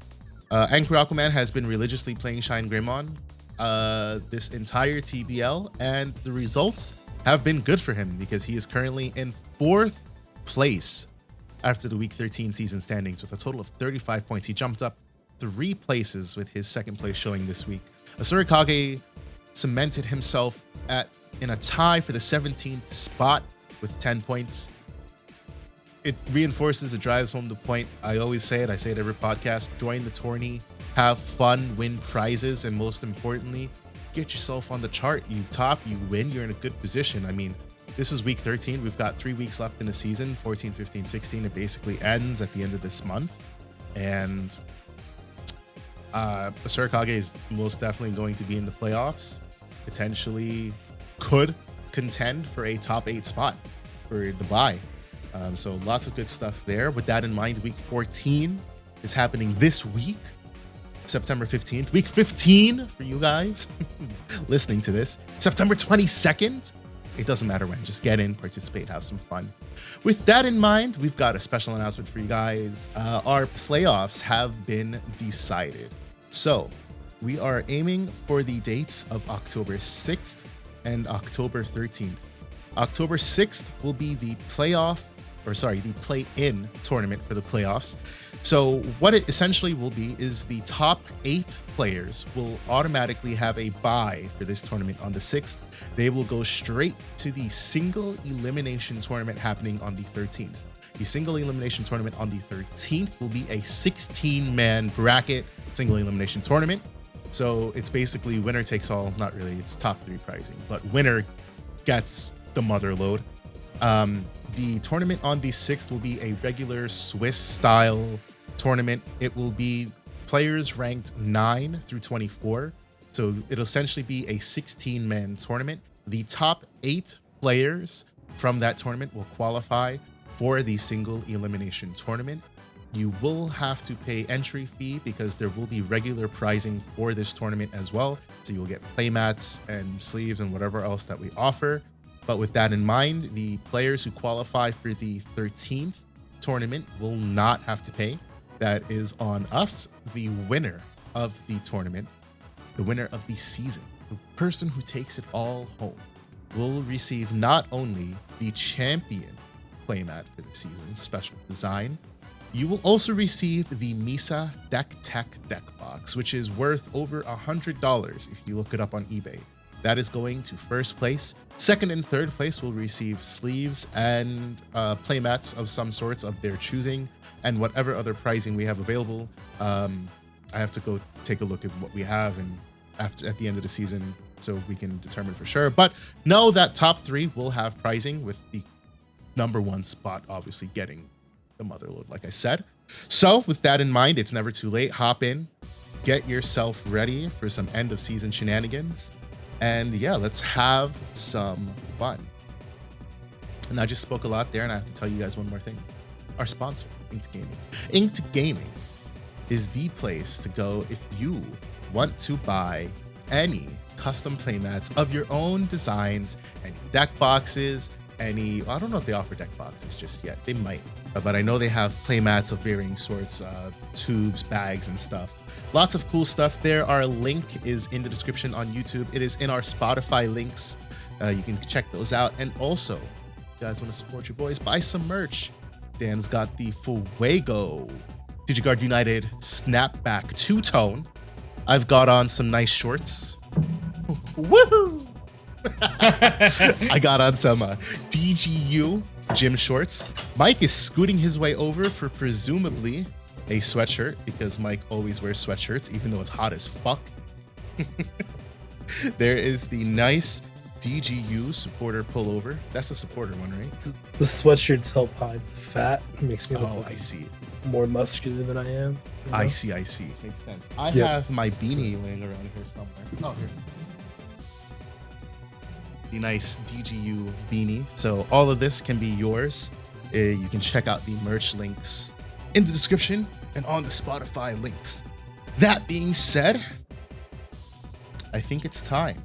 Angry Aquaman has been religiously playing Shine Greymon this entire TBL, and the results have been good for him because he is currently in 4th place after the Week 13 season standings with a total of 35 points. He jumped up 3 places with his 2nd place showing this week. Asurikage cemented himself in a tie for the 17th spot with 10 points. It reinforces, it drives home the point. I always say it, I say it every podcast, join the tourney, have fun, win prizes, and most importantly, get yourself on the chart. You top, you win, you're in a good position. I mean, this is week 13. We've got 3 weeks left in the season, 14, 15, 16. It basically ends at the end of this month. And Asurikage is most definitely going to be in the playoffs. Potentially could contend for a top 8 spot for the bye. So lots of good stuff there. With that in mind, week 14 is happening this week, September 15th. Week 15 for you guys listening to this, September 22nd. It doesn't matter when, just get in, participate, have some fun. With that in mind, we've got a special announcement for you guys. Our playoffs have been decided. So we are aiming for the dates of October 6th and October 13th. October 6th will be the play-in tournament for the playoffs. So what it essentially will be is the top 8 players will automatically have a bye for this tournament on the 6th. They will go straight to the single elimination tournament happening on the 13th. The single elimination tournament on the 13th will be a 16-man bracket single elimination tournament. So it's basically winner takes all, not really, it's top 3 pricing, but winner gets the mother load. The tournament on the 6th will be a regular Swiss style tournament. It will be players ranked 9 through 24. So it'll essentially be a 16-man tournament. The top 8 players from that tournament will qualify for the single elimination tournament. You will have to pay entry fee because there will be regular pricing for this tournament as well. So you'll get playmats and sleeves and whatever else that we offer. But with that in mind, the players who qualify for the 13th tournament will not have to pay. That is on us. The winner of the tournament, the winner of the season, the person who takes it all home, will receive not only the champion playmat for the season, special design, you will also receive the Misa Deck Tech deck box, which is worth over $100 if you look it up on eBay. That is going to first place. Second and third place will receive sleeves and playmats of some sorts of their choosing, and whatever other pricing we have available. I have to go take a look at what we have and at the end of the season so we can determine for sure. But know that top 3 will have pricing, with the number 1 spot obviously getting the motherload, like I said. So with that in mind, it's never too late. Hop in, get yourself ready for some end of season shenanigans. And yeah, let's have some fun. And I just spoke a lot there, and I have to tell you guys one more thing. Our sponsor, Inked Gaming. Inked Gaming is the place to go if you want to buy any custom playmats of your own designs, any deck boxes, I don't know if they offer deck boxes just yet. They might, but I know they have playmats of varying sorts, tubes, bags, and stuff. Lots of cool stuff there. Our link is in the description on YouTube. It is in our Spotify links. You can check those out. And also, if you guys want to support your boys, buy some merch. Dan's got the Fuego DigiGuard United Snapback two-tone. I've got on some nice shorts. Woohoo! I got on some DGU gym shorts. Mike is scooting his way over for presumably a sweatshirt, because Mike always wears sweatshirts even though it's hot as fuck. There is the nice DGU supporter pullover. That's the supporter one, right? The sweatshirts help hide the fat. It makes me look I see. More muscular than I am. You know? I see. Makes sense. I have my beanie laying around here somewhere. Oh, here. The nice DGU beanie. So all of this can be yours. You can check out the merch links in the description and on the Spotify links. That being said, I think it's time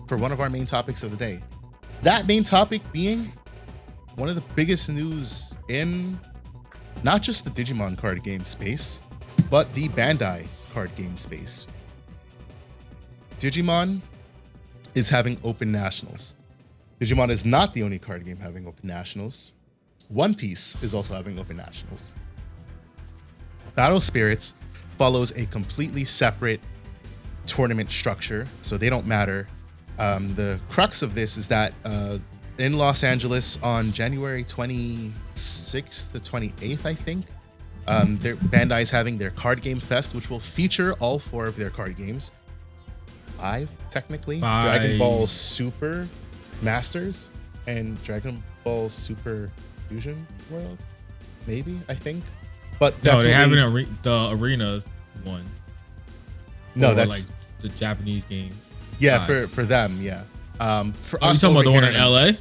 for one of our main topics of the day. That main topic being one of the biggest news in not just the Digimon card game space, but the Bandai card game space. Digimon is having open nationals. Digimon is not the only card game having open nationals. One Piece is also having open nationals. Battle Spirits follows a completely separate tournament structure, so they don't matter. The crux of this is that in Los Angeles on January 26th to 28th, I think, Bandai is having their Card Game Fest, which will feature all 4 of their card games. 5, technically. 5. Dragon Ball Super Masters and Dragon Ball Super Fusion World, maybe, I think. But no, definitely, they have the arenas one. No, that's like the Japanese games. Yeah, for them, yeah. For us, you talking about the one in LA?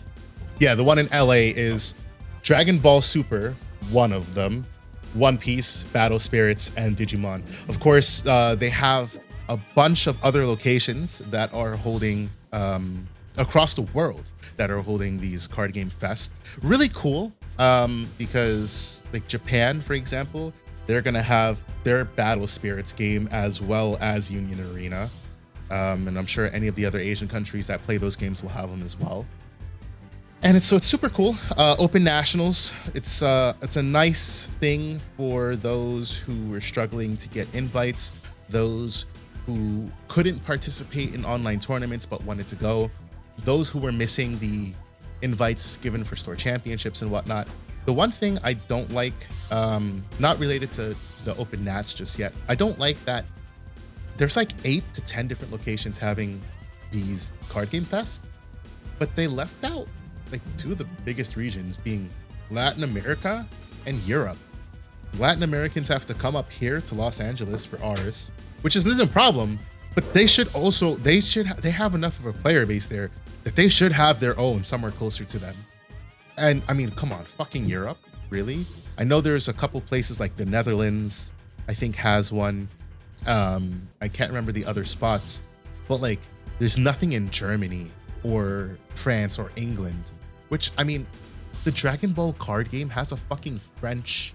Yeah, the one in LA is Dragon Ball Super, one of them, One Piece, Battle Spirits, and Digimon. Of course, they have a bunch of other locations that are holding across the world that are holding these card game fests. Really cool, because like Japan, for example, they're gonna have their Battle Spirits game as well as Union Arena. And I'm sure any of the other Asian countries that play those games will have them as well. And it's super cool. Open nationals. It's a nice thing for those who were struggling to get invites, those who couldn't participate in online tournaments but wanted to go, those who were missing the invites given for store championships and whatnot. The one thing I don't like, not related to the open nats just yet, I don't like that there's like 8 to 10 different locations having these card game fests, but they left out like 2 of the biggest regions, being Latin America and Europe. Latin Americans have to come up here to Los Angeles for ours, which isn't a problem, but they have enough of a player base there that they should have their own somewhere closer to them. And I mean, come on, fucking Europe, really? I know there's a couple places like the Netherlands, I think has one. I can't remember the other spots, but like there's nothing in Germany or France or England, which, I mean, the Dragon Ball card game has a fucking French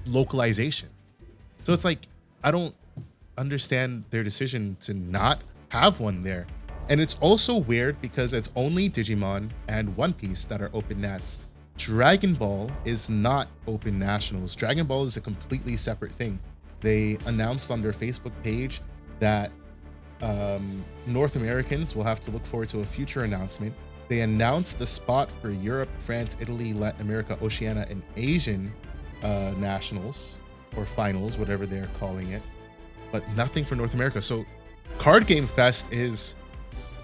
localization. So it's like, I don't understand their decision to not have one there. And it's also weird because it's only Digimon and One Piece that are open nats. Dragon Ball is not open nationals. Dragon Ball is a completely separate thing. They announced on their Facebook page that North Americans will have to look forward to a future announcement. They announced the spot for Europe, France, Italy, Latin America, Oceania, and Asian nationals or finals, whatever they're calling it, but nothing for North America. So Card Game Fest is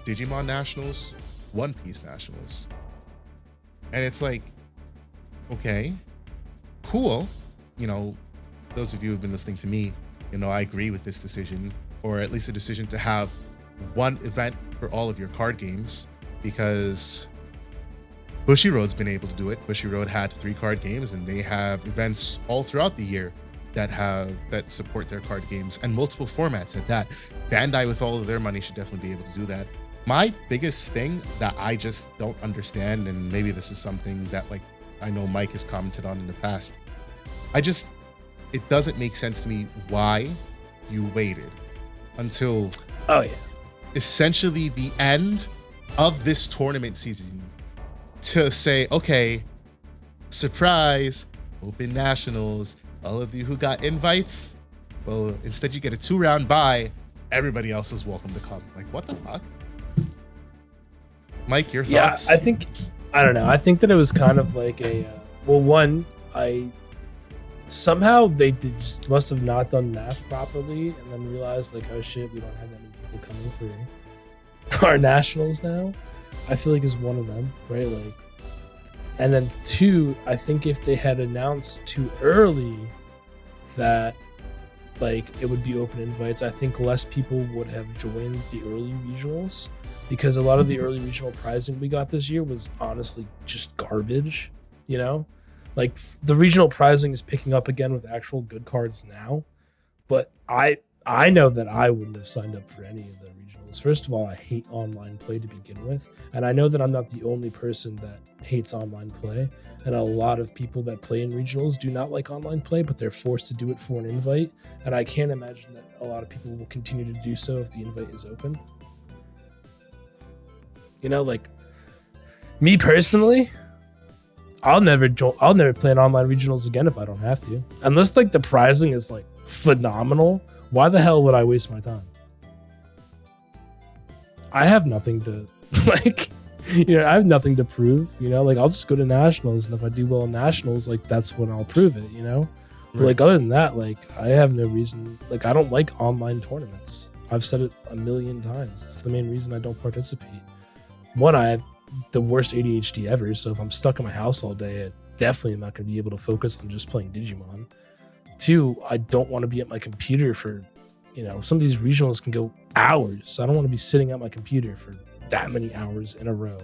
Digimon Nationals, One Piece Nationals. And it's like, okay, cool. You know, those of you who've been listening to me, you know, I agree with this decision, or at least a decision to have one event for all of your card games, because Bushiroad's been able to do it. Bushiroad had 3 card games, and they have events all throughout the year that support their card games, and multiple formats at that. Bandai, with all of their money, should definitely be able to do that. My biggest thing that I just don't understand, and maybe this is something that like I know Mike has commented on in the past, it doesn't make sense to me why you waited until essentially the end of this tournament season to say, okay, surprise, open nationals, all of you who got invites, well, instead you get a 2-round bye, everybody else is welcome to come. Like, what the fuck? Mike, your thoughts? Yeah, I don't know. I think that it was kind of like somehow they just must have not done math properly and then realized like, oh shit, we don't have that many people coming for our nationals now. I feel like is one of them, right? Like, and then 2, I think if they had announced too early that like it would be open invites, I think less people would have joined the early regionals, because a lot of the early regional prizing we got this year was honestly just garbage, you know? Like the regional prizing is picking up again with actual good cards now, but I know that I wouldn't have signed up for any of the regionals. First of all, I hate online play to begin with, and I know that I'm not the only person that hates online play, and a lot of people that play in regionals do not like online play, but they're forced to do it for an invite, and I can't imagine that a lot of people will continue to do so if the invite is open. You know, like me personally, I'll never play an online regionals again if I don't have to. Unless like the prizing is like phenomenal. Why the hell would I waste my time? I have nothing to like, you know, I have nothing to prove, you know, like I'll just go to nationals, and if I do well in nationals, like that's when I'll prove it, you know? But like other than that, like I have no reason, like I don't like online tournaments. I've said it a million times. It's the main reason I don't participate. One, I have the worst ADHD ever, so if I'm stuck in my house all day, I definitely am not going to be able to focus on just playing Digimon. Two, I don't want to be at my computer for, you know, some of these regionals can go hours. So I don't want to be sitting at my computer for that many hours in a row.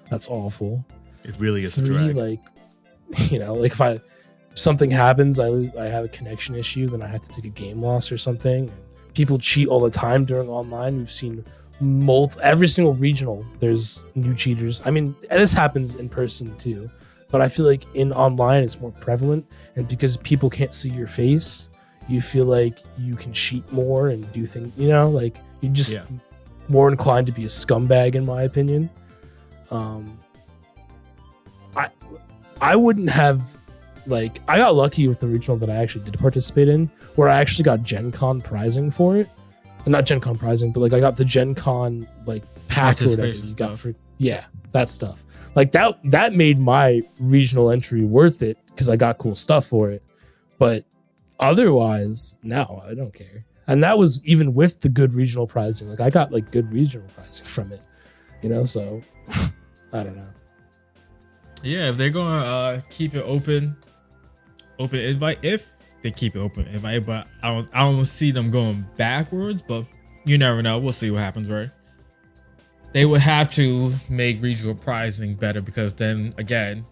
That's awful. It really is. Three, like, you know, like if something happens, I have a connection issue, then I have to take a game loss or something. People cheat all the time during online. We've seen every single regional, there's new cheaters. I mean, this happens in person too, but I feel like in online it's more prevalent, and because people can't see your face, you feel like you can cheat more and do things, you know, like you just more inclined to be a scumbag in my opinion. I wouldn't have, like, I got lucky with the regional that I actually did participate in, where I actually got Gen Con prizing for it. Not Gen Con prizing, but like I got the Gen Con like pack or whatever you got for that stuff. Like that made my regional entry worth it because I got cool stuff for it. But otherwise, no, I don't care. And that was even with the good regional prizing. Like I got like good regional prizing from it, you know. So I don't know. Yeah, if they're gonna keep it open invite, if they keep it open invite, but I don't see them going backwards, but you never know. We'll see what happens, right? They would have to make regional prizing better, because then again,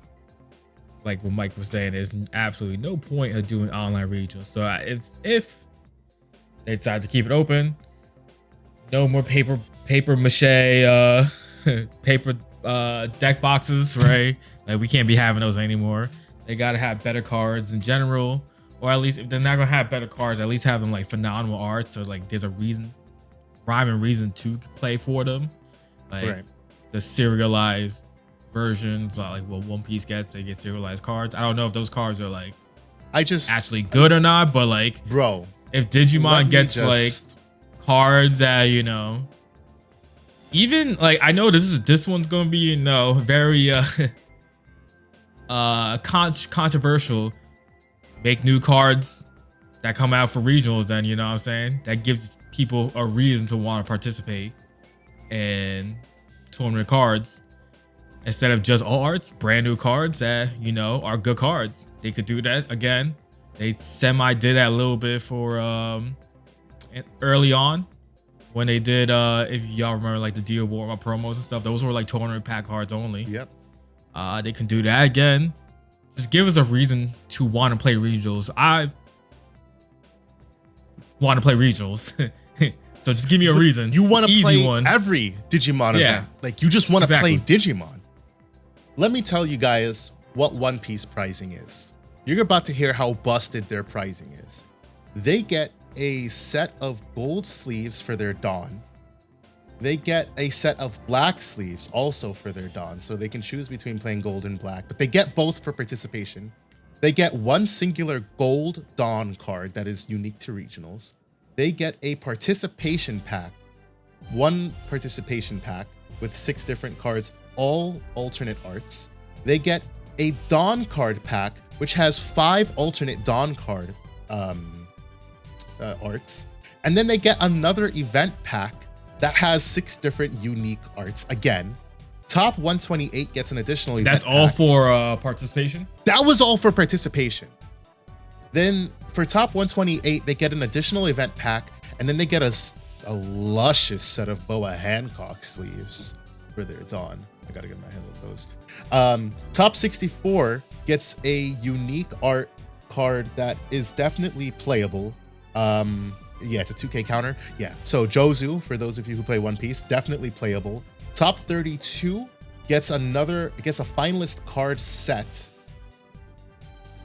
like what Mike was saying, there's absolutely no point of doing online regionals. So if they decide to keep it open, no more paper mache paper deck boxes, right? Like we can't be having those anymore. They gotta have better cards in general. Or at least if they're not gonna have better cards, at least have them like phenomenal art. So like there's a rhyme and reason to play for them. Like the serialized versions, like what One Piece gets, they get serialized cards. I don't know if those cards are like actually good or not, but like, bro, if Digimon gets like cards that, you know, even like, I know this one's gonna be, you know, very controversial. Make new cards that come out for regionals, then, you know what I'm saying? That gives people a reason to want to participate in tournament cards instead of just all arts, brand new cards that, you know, are good cards. They could do that again. They did that a little bit for early on when they did, if y'all remember, like the Deal War promos and stuff. Those were like tournament pack cards only. Yep. They can do that again. Just give us a reason to want to play regionals. I want to play regionals. So just give me a reason. You want to play every Digimon event. Like you just want to play Digimon. Let me tell you guys what One Piece pricing is. You're about to hear how busted their pricing is. They get a set of gold sleeves for their Dawn. They get a set of black sleeves also for their Dawn, so they can choose between playing gold and black, but they get both for participation. They get one singular gold Dawn card that is unique to regionals. They get a participation pack, one participation pack with 6 different cards, all alternate arts. They get a Dawn card pack, which has 5 alternate Dawn card arts. And then they get another event pack that has 6 different unique arts. Again, top 128 gets an additional event. That's all for participation? That was all for participation. Then for top 128, they get an additional event pack, and then they get a luscious set of Boa Hancock sleeves for their Dawn. I gotta get my hand on those. Top 64 gets a unique art card that is definitely playable. Yeah, it's a 2K counter. Yeah, so Jozu, for those of you who play One Piece, definitely playable. Top 32 gets a finalist card set.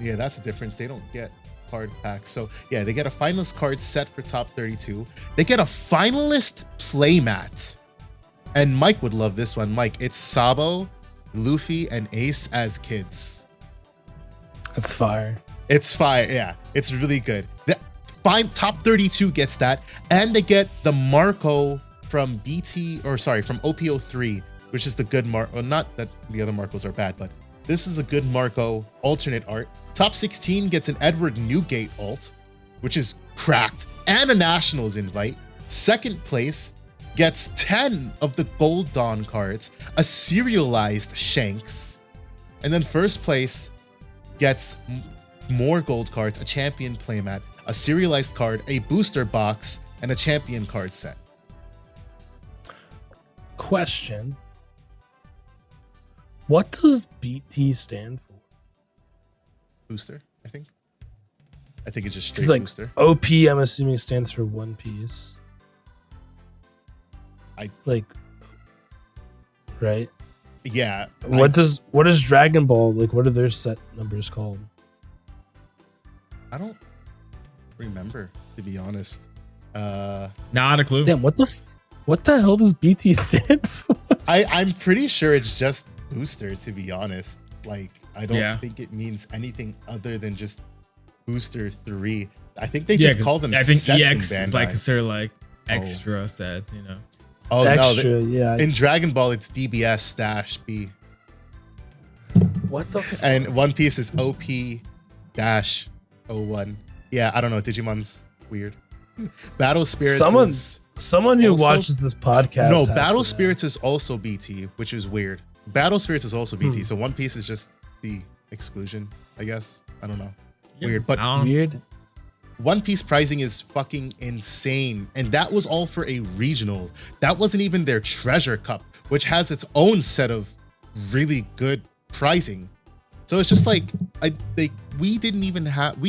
Yeah, that's the difference. They don't get card packs. So yeah, they get a finalist card set for top 32. They get a finalist playmat. And Mike would love this one. Mike, it's Sabo, Luffy, and Ace as kids. That's fire. It's fire. Yeah, it's really good. Top 32 gets that, and they get the Marco from from OP03, which is the good Marco. Not that the other Marcos are bad, but this is a good Marco alternate art. Top 16 gets an Edward Newgate alt, which is cracked, and a Nationals invite. Second place gets 10 of the Gold Dawn cards, a serialized Shanks, and then first place gets more gold cards, a champion playmat, a serialized card, a booster box, and a champion card set. Question. What does BT stand for? Booster, I think. I think it's just straight like booster. OP, I'm assuming, stands for One Piece. Right? Yeah. What does Dragon Ball, like, what are their set numbers called? I don't remember, to be honest. Not a clue. Damn, what the hell does BT stand for? I'm pretty sure it's just booster, to be honest. Like, I don't think it means anything other than just booster 3. I think they just call them I think sets EX in Bandai. is like considered like extra set, you know. Oh extra, no! Yeah. In Dragon Ball, it's DBS-B. What the? And One Piece is OP-01. Yeah, I don't know. Digimon's weird. Battle Spirits. Someone who watches this podcast. No, Battle Spirits is also BT, which is weird. Battle Spirits is also BT, so One Piece is just the exclusion, I guess. I don't know. Weird, but weird. One Piece pricing is fucking insane, and that was all for a regional. That wasn't even their Treasure Cup, which has its own set of really good pricing. So it's just like we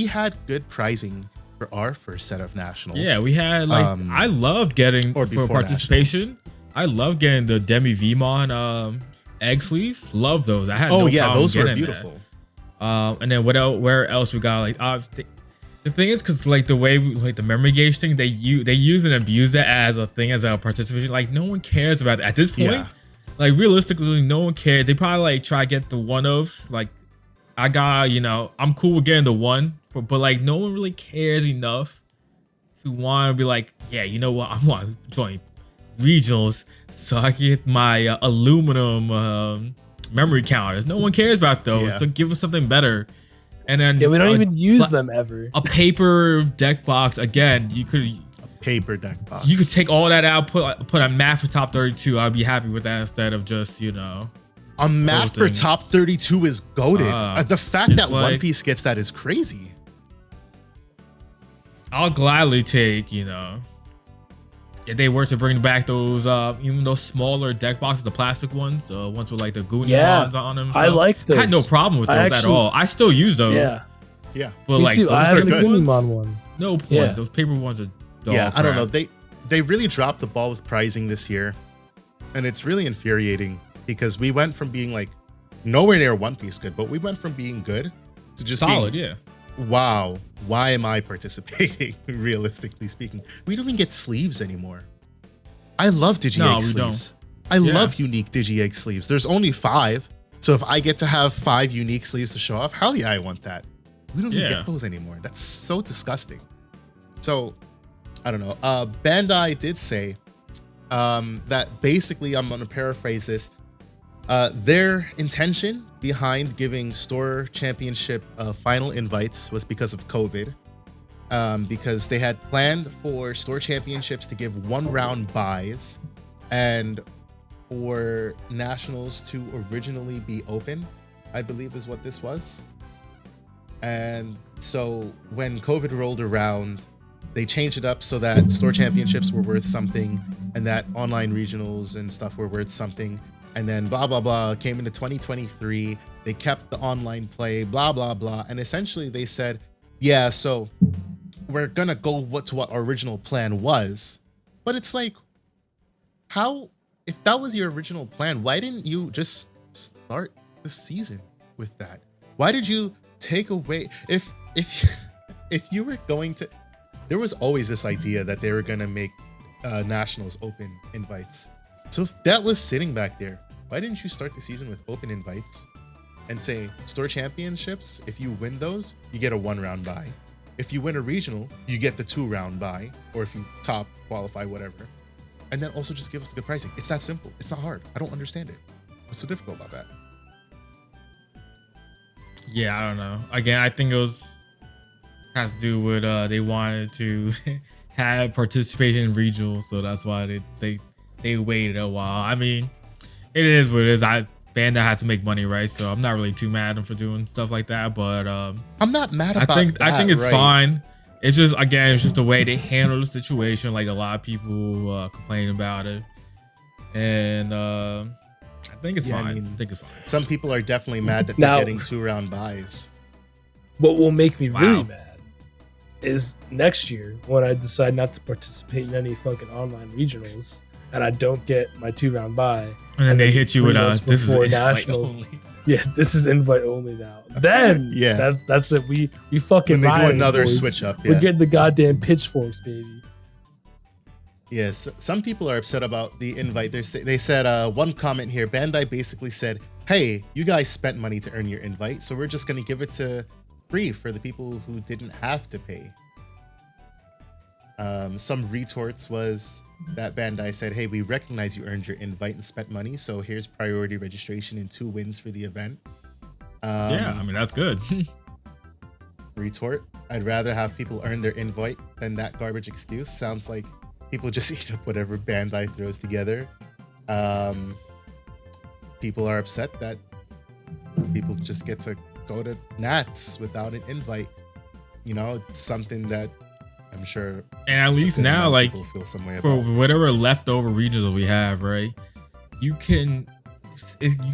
had good pricing for our first set of nationals. Yeah, we had I love getting for participation. Nationals. I love getting the Demi Vmon egg sleeves. Love those. I had those were beautiful. And then where else we got the thing is, because like the way the memory gauge thing, they use and abuse that as a thing, as a participation. Like no one cares about it at this point. Like realistically, no one cares. They probably like try to get the one-offs. Like I got, I'm cool with getting the one, but like no one really cares enough to want to be like, yeah, you know what, I want to join regionals so I can get my aluminum memory counters. No one cares about those, so give us something better. And then we don't even use them ever. A paper deck box, again, you could paper deck box. You could take all that out, put a map for top 32. I'd be happy with that instead of just a map for top 32 is goated. The fact that One Piece gets that is crazy. I'll gladly take, if they were to bring back those, even those smaller deck boxes, the plastic ones, ones with like the Goonie ones on them. I like those. I had no problem with those at all. I still use those. Yeah. But me like too. those I have a good Digimon one. No point. Yeah. Those paper ones are dog crap. I don't know. They really dropped the ball with pricing this year, and it's really infuriating because we went from being like nowhere near One Piece good, but we went from being good to just solid. Being, wow, why am I participating? Realistically speaking, we don't even get sleeves anymore. I love Digi-Egg sleeves. I love unique Digi-Egg sleeves. There's only 5, so if I get to have 5 unique sleeves to show off, hell yeah, I want that. We don't even get those anymore. That's so disgusting. So, I don't know. Bandai did say that basically, I'm going to paraphrase this, their intention behind giving Store Championship final invites was because of COVID. Because they had planned for Store Championships to give 1-round buys and for Nationals to originally be open, I believe is what this was. And so when COVID rolled around, they changed it up so that Store Championships were worth something and that online regionals and stuff were worth something. And then blah, blah, blah, came into 2023. They kept the online play, blah, blah, blah. And essentially they said, yeah, so we're going to go to what our original plan was. But it's like, how, if that was your original plan, why didn't you just start the season with that? Why did you take away, if you were going to, there was always this idea that they were going to make Nationals open invites. So if that was sitting back there, why didn't you start the season with open invites and say store championships? If you win those, you get a 1-round bye. If you win a regional, you get the 2-round bye, or if you top qualify, whatever. And then also just give us the good pricing. It's that simple. It's not hard. I don't understand it. What's so difficult about that? Yeah, I don't know. Again, I think has to do with they wanted to have participation in regionals, so that's why they waited a while. I mean, it is what it is. Bandai has to make money, right? So I'm not really too mad at them for doing stuff like that. But I'm not mad about that. I think it's right? fine. It's just, again, it's just the way they handle the situation. Like, a lot of people complain about it, and I think it's fine. I think it's fine. Some people are definitely mad that they're getting 2-round buys. What will make me really mad is next year when I decide not to participate in any fucking online regionals and I don't get my 2-round bye. And then they hit you with this is nationals. Only. Yeah, this is invite only now. Then that's it. We fucking when they do another switch up. We're getting the goddamn pitchforks, baby. Yes, some people are upset about the invite. They said one comment here. Bandai basically said, "Hey, you guys spent money to earn your invite, so we're just gonna give it to free for the people who didn't have to pay." Some retorts was that Bandai said, "Hey, we recognize you earned your invite and spent money, so here's priority registration and 2 wins for the event." Yeah, I mean, that's good. Retort: "I'd rather have people earn their invite than that garbage excuse. Sounds like people just eat up whatever Bandai throws together." People are upset that people just get to go to Nats without an invite. You know, it's something that I'm sure. And at least now, like, feel some way for about. whatever leftover regions that we have, right? You can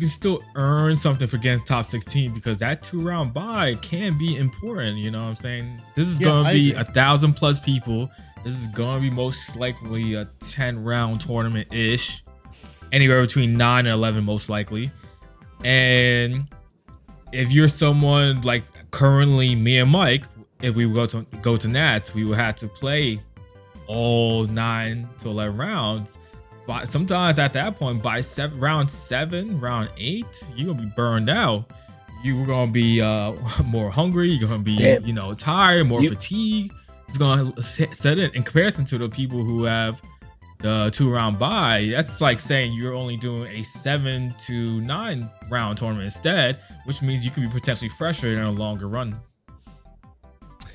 still earn something for getting top 16 because that 2-round bye can be important. You know what I'm saying? This is going to be 1,000+ people. This is going to be most likely a 10-round tournament-ish. Anywhere between 9 and 11, most likely. And if you're someone like currently me and Mike, if we go to Nats, we would have to play all 9 to 11 rounds. But sometimes at that point, by round 7, round 8, you're gonna be burned out. You're gonna be more hungry. You're gonna be tired, more fatigue. It's gonna set in comparison to the people who have the 2-round bye. That's like saying you're only doing a 7 to 9 round tournament instead, which means you could be potentially fresher in a longer run.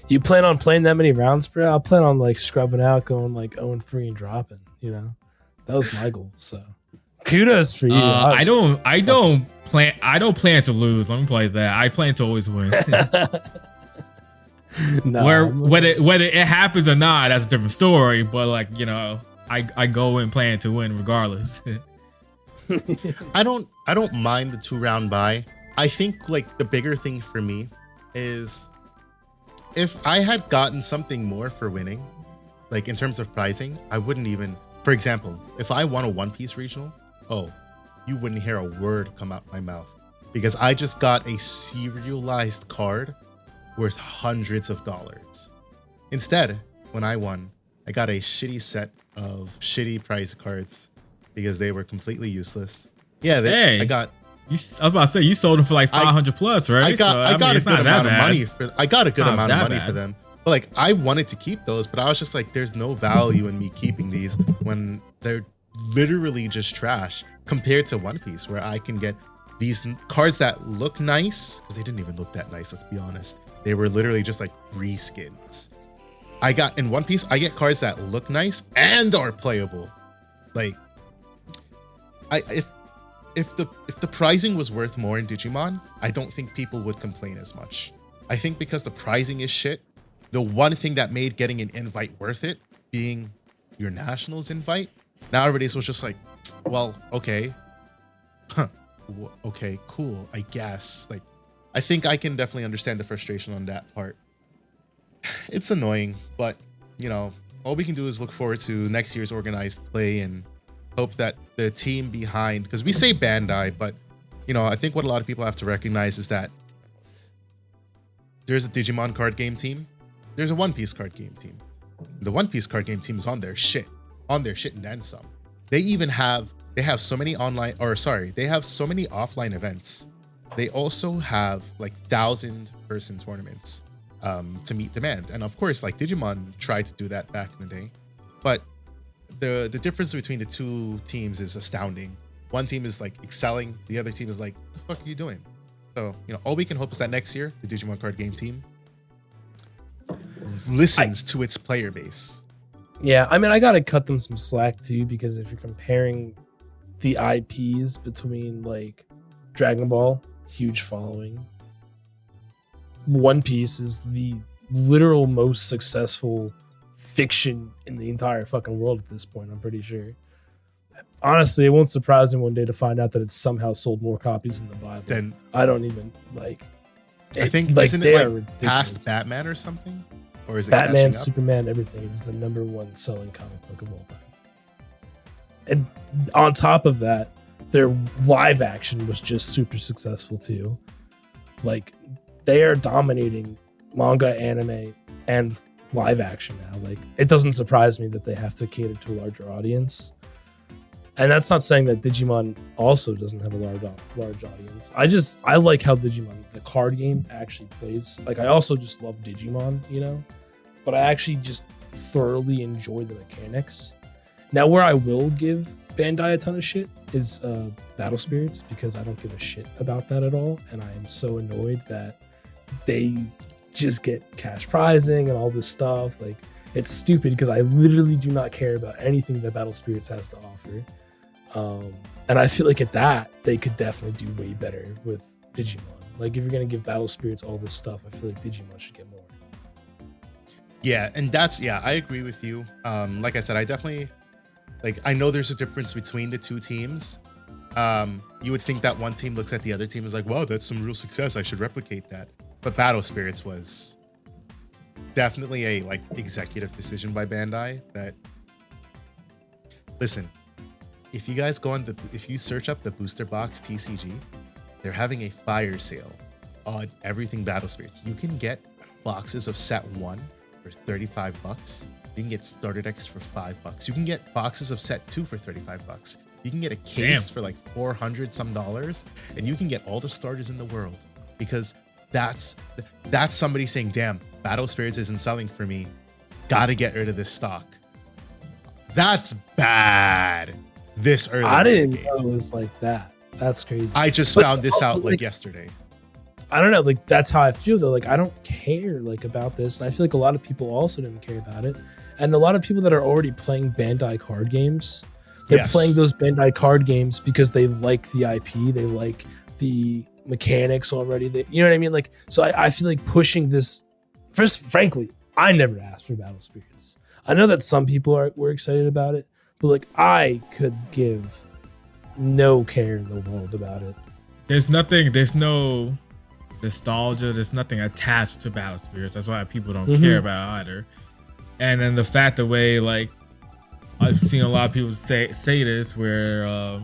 You plan on playing that many rounds, bro? I'll plan on like scrubbing out, going like 0-3 and dropping. You know, that was my goal. So kudos for you. I don't plan to lose. Let me play that. I plan to always win. Whether it happens or not, that's a different story. But like, I go in planning to win regardless. I don't mind the 2-round bye. I think like the bigger thing for me is if I had gotten something more for winning, like in terms of pricing, I wouldn't even. For example, if I won a One Piece regional, you wouldn't hear a word come out my mouth because I just got a serialized card worth hundreds of dollars. Instead, when I won, I got a shitty set of shitty prize cards because they were completely useless. Yeah, I got. I was about to say you sold them for like 500 plus, right? I got a good amount of money for them. But like I wanted to keep those, but I was just like, there's no value in me keeping these when they're literally just trash compared to One Piece, where I can get these cards that look nice because they didn't even look that nice. Let's be honest. They were literally just like reskins. I got in One Piece, I get cards that look nice and are playable. Like, if the pricing was worth more in Digimon, I don't think people would complain as much. I think because the pricing is shit, the one thing that made getting an invite worth it, being your nationals invite, now everybody's was just like, well, okay, okay, cool, I guess. Like, I think I can definitely understand the frustration on that part. It's annoying, but all we can do is look forward to next year's organized play and hope that the team behind, because we say Bandai, but I think what a lot of people have to recognize is that there's a Digimon card game team, there's a One Piece card game team. The One Piece card game team is on their shit and then some. They even have they have so many they have so many offline events. They also have like 1,000-person tournaments to meet demand. And of course, like Digimon tried to do that back in the day. But the difference between the two teams is astounding. One team is like excelling, the other team is like, what the fuck are you doing? So, all we can hope is that next year, the Digimon Card Game team listens to its player base. Yeah, I mean, I gotta cut them some slack too, because if you're comparing the IPs between like Dragon Ball, huge following, One Piece is the literal most successful fiction in the entire fucking world at this point, I'm pretty sure. Honestly, it won't surprise me one day to find out that it's somehow sold more copies than the Bible. Then I don't even like. I think like, isn't it like ridiculous. Past Batman or something, or is it Batman, Superman, everything? It is the #1 selling comic book of all time. And on top of that, their live action was just super successful too. Like they are dominating manga, anime, and live action now. Like it doesn't surprise me that they have to cater to a larger audience. And that's not saying that Digimon also doesn't have a large audience. I like how Digimon, the card game, actually plays. Like I also just love Digimon, but I actually just thoroughly enjoy the mechanics. Now, where I will give Bandai a ton of shit is Battle Spirits, because I don't give a shit about that at all, and I am so annoyed that they just get cash prizing and all this stuff. Like it's stupid because I literally do not care about anything that Battle Spirits has to offer. And I feel like at that, they could definitely do way better with Digimon. Like if you're going to give Battle Spirits all this stuff, I feel like Digimon should get more. Yeah, and I agree with you. Like I said, I definitely, I know there's a difference between the two teams. You would think that one team looks at the other team as like, wow, that's some real success. I should replicate that. But Battle Spirits was definitely a executive decision by Bandai that, listen, if you guys if you search up the booster box TCG, they're having a fire sale on everything Battle Spirits. You can get boxes of set 1 for $35. You can get starter decks for $5. You can get boxes of set 2 for $35. You can get a case for like $400 some, and you can get all the starters in the world, because that's somebody saying, damn, Battle Spirits isn't selling for me. Gotta get rid of this stock. That's bad. This early. I didn't know it was like that. That's crazy. I just found this out yesterday. I don't know. That's how I feel though. Like I don't care about this. And I feel like a lot of people also didn't care about it. And a lot of people that are already playing Bandai card games, they're playing those Bandai card games because they like the IP. They like the mechanics already. You know what I mean? So I feel like pushing this. First, frankly, I never asked for Battle Spirits. I know that some people were excited about it. But I could give no care in the world about it. There's no nostalgia. There's nothing attached to Battle Spirits. That's why people don't care about it either. And then the fact, the way I've seen a lot of people say this, where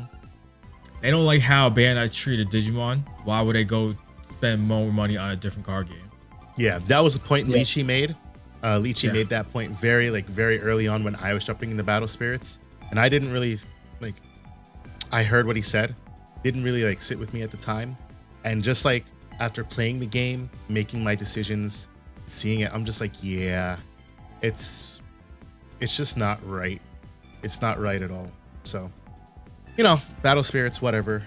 they don't like how Bandai treated Digimon. Why would they go spend more money on a different card game? Yeah, that was the point Lychee made. Lychee made that point very early on when I was jumping into Battle Spirits. And I didn't really I heard what he said, didn't really sit with me at the time. And just after playing the game, making my decisions, seeing it, I'm just yeah, it's just not right. It's not right at all. So, Battle Spirits, whatever.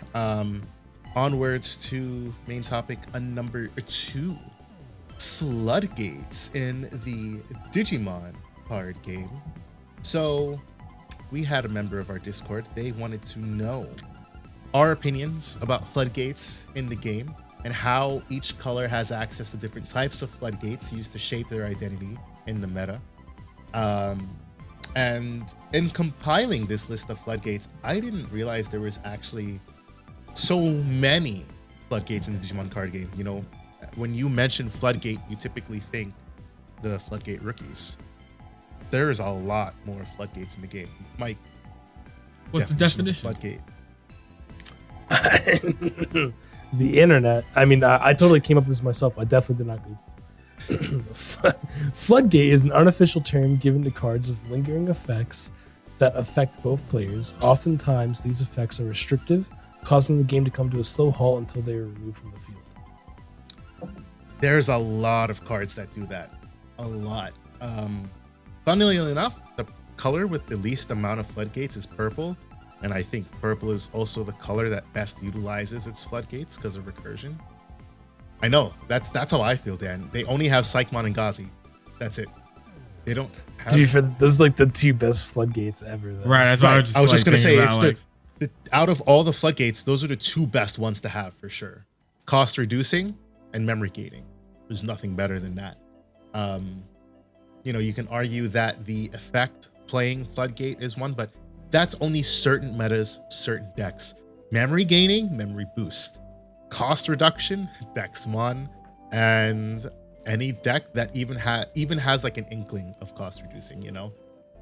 Onwards to main topic number 2, Floodgates in the Digimon card game. So we had a member of our Discord. They wanted to know our opinions about floodgates in the game and how each color has access to different types of floodgates used to shape their identity in the meta. And in compiling this list of floodgates, I didn't realize there was actually so many floodgates in the Digimon card game. When you mention Floodgate, you typically think the Floodgate rookies. There's a lot more floodgates in the game. Mike, what's the definition? Floodgate. The internet. I mean, I totally came up with this myself. I definitely did not Google. Floodgate is an unofficial term given to cards with lingering effects that affect both players. Oftentimes, these effects are restrictive, causing the game to come to a slow halt until they are removed from the field. There's a lot of cards that do that. A lot. Funnily enough, the color with the least amount of floodgates is purple. And I think purple is also the color that best utilizes its floodgates because of recursion. I know, that's how I feel, Dan. They only have Psychmon and Ghazi. That's it. They don't have... To be fair, those are like the two best floodgates ever, though. Right, that's what I was just going to say, it's like... out of all the floodgates, those are the two best ones to have for sure. Cost reducing and memory gating. There's nothing better than that. You know, you can argue that the effect playing Floodgate is one, but that's only certain metas, certain decks. Memory gaining, memory boost. Cost reduction, Dexmon, and any deck that even has like an inkling of cost reducing, you know?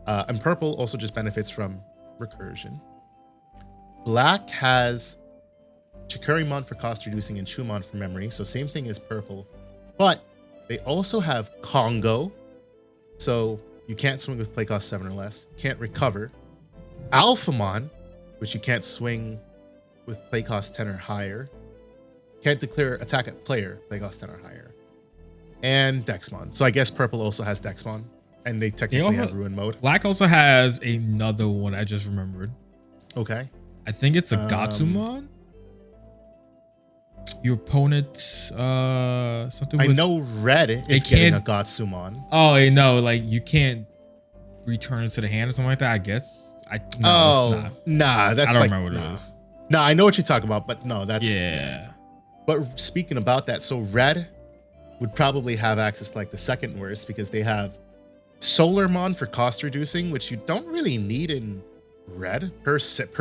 And purple also just benefits from recursion. Black has Chikurimon for cost reducing and Chumon for memory, so same thing as purple. But they also have Congo, so you can't swing with play cost 7 or less. Can't recover. Alphamon, which you can't swing with play cost 10 or higher. Can't declare attack at player, play cost 10 or higher. And Dexmon. So I guess purple also has Dexmon, and they technically have Ruin mode. Black also has another one I just remembered. Okay. I think it's a Gatsumon. Your opponent, something. I know red is getting a Gatsumon. Oh, I know. Like you can't return it to the hand or something like that. I guess. Nah. That's I don't remember what it is. Nah, I know what you're talking about, but no, that's yeah. But speaking about that, so red would probably have access to like the second worst because they have Solarmon for cost reducing, which you don't really need in red per se.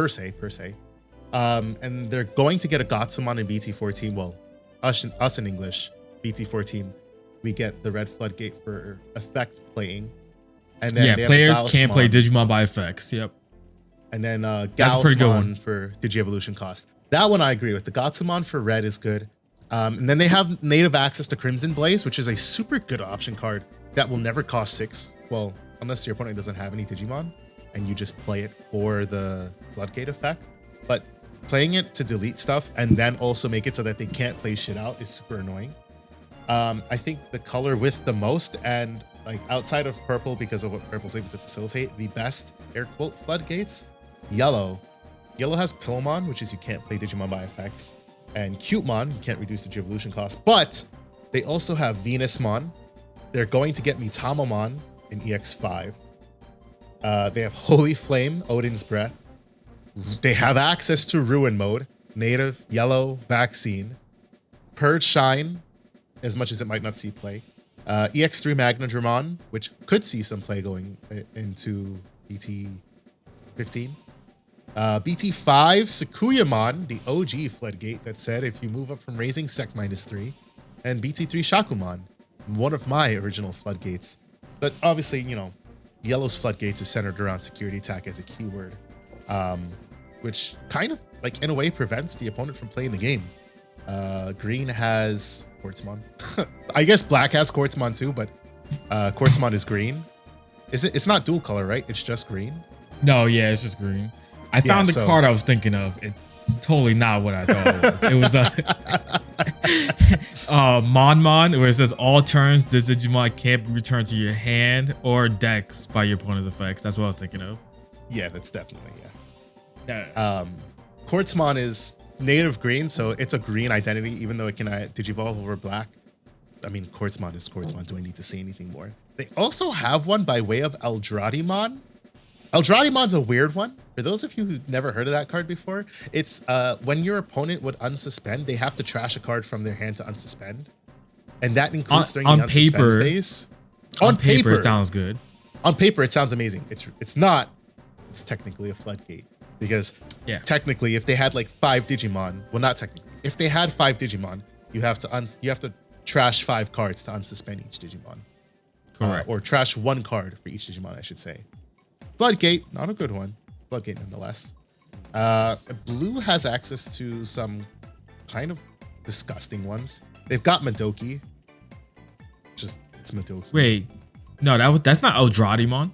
And they're going to get a Gatsumon in BT14. Well, us in English, BT14, we get the red Floodgate for effect playing. And then players can't play Digimon by effects. Yep. And then that's a pretty good one for Digi-Evolution cost. That one I agree with. The Gatsumon for red is good. And then they have native access to Crimson Blaze, which is a super good option card that will never cost 6. Well, unless your opponent doesn't have any Digimon and you just play it for the Floodgate effect. But playing it to delete stuff and then also make it so that they can't play shit out is super annoying. I think the color with the most, and like outside of purple because of what purple's able to facilitate, the best air quote floodgates, yellow. Yellow has Pillmon, which is you can't play Digimon by effects, and Cutemon, you can't reduce the evolution cost, but they also have Venusmon. They're going to get Mitamamon in EX5. They have Holy Flame, Odin's Breath. They have access to Ruin mode, native, yellow, vaccine, Purge Shine, as much as it might not see play. EX3 Magnadramon, which could see some play going into BT15. BT5 Sakuyamon, the OG Floodgate that said if you move up from raising, sec -3. And BT3 Shakumon, one of my original Floodgates. But obviously, you know, yellow's Floodgates is centered around security attack as a keyword. Which kind of like in a way prevents the opponent from playing the game. Green has Quartzmon. I guess black has Quartzmon too, but Quartzmon is green. It's not dual color, right? It's just green. No, yeah, it's just green. I found the card I was thinking of. It's totally not what I thought it was. It was Monmon, where it says all turns this Digimon can't be returned to your hand or decks by your opponent's effects. That's what I was thinking of. Yeah, that's definitely Quartzmon is native green, so it's a green identity, even though it can digivolve over black. I mean, Quartzmon is Quartzmon. Do I need to say anything more? They also have one by way of Eldraudimon. Eldraudimon's a weird one. For those of you who've never heard of that card before, it's when your opponent would unsuspend, they have to trash a card from their hand to unsuspend. And that includes during the unsuspend phase. On paper, it sounds good. On paper, it sounds amazing. It's not. It's technically a Floodgate. Because technically, if they had like 5 Digimon, well, not technically, if they had 5 Digimon, you have to trash 5 cards to unsuspend each Digimon. Correct. Or trash 1 card for each Digimon, I should say. Floodgate, not a good one. Floodgate nonetheless. Blue has access to some kind of disgusting ones. They've got Madoki. It's Madoki. Wait, no, that's not Eldraudimon.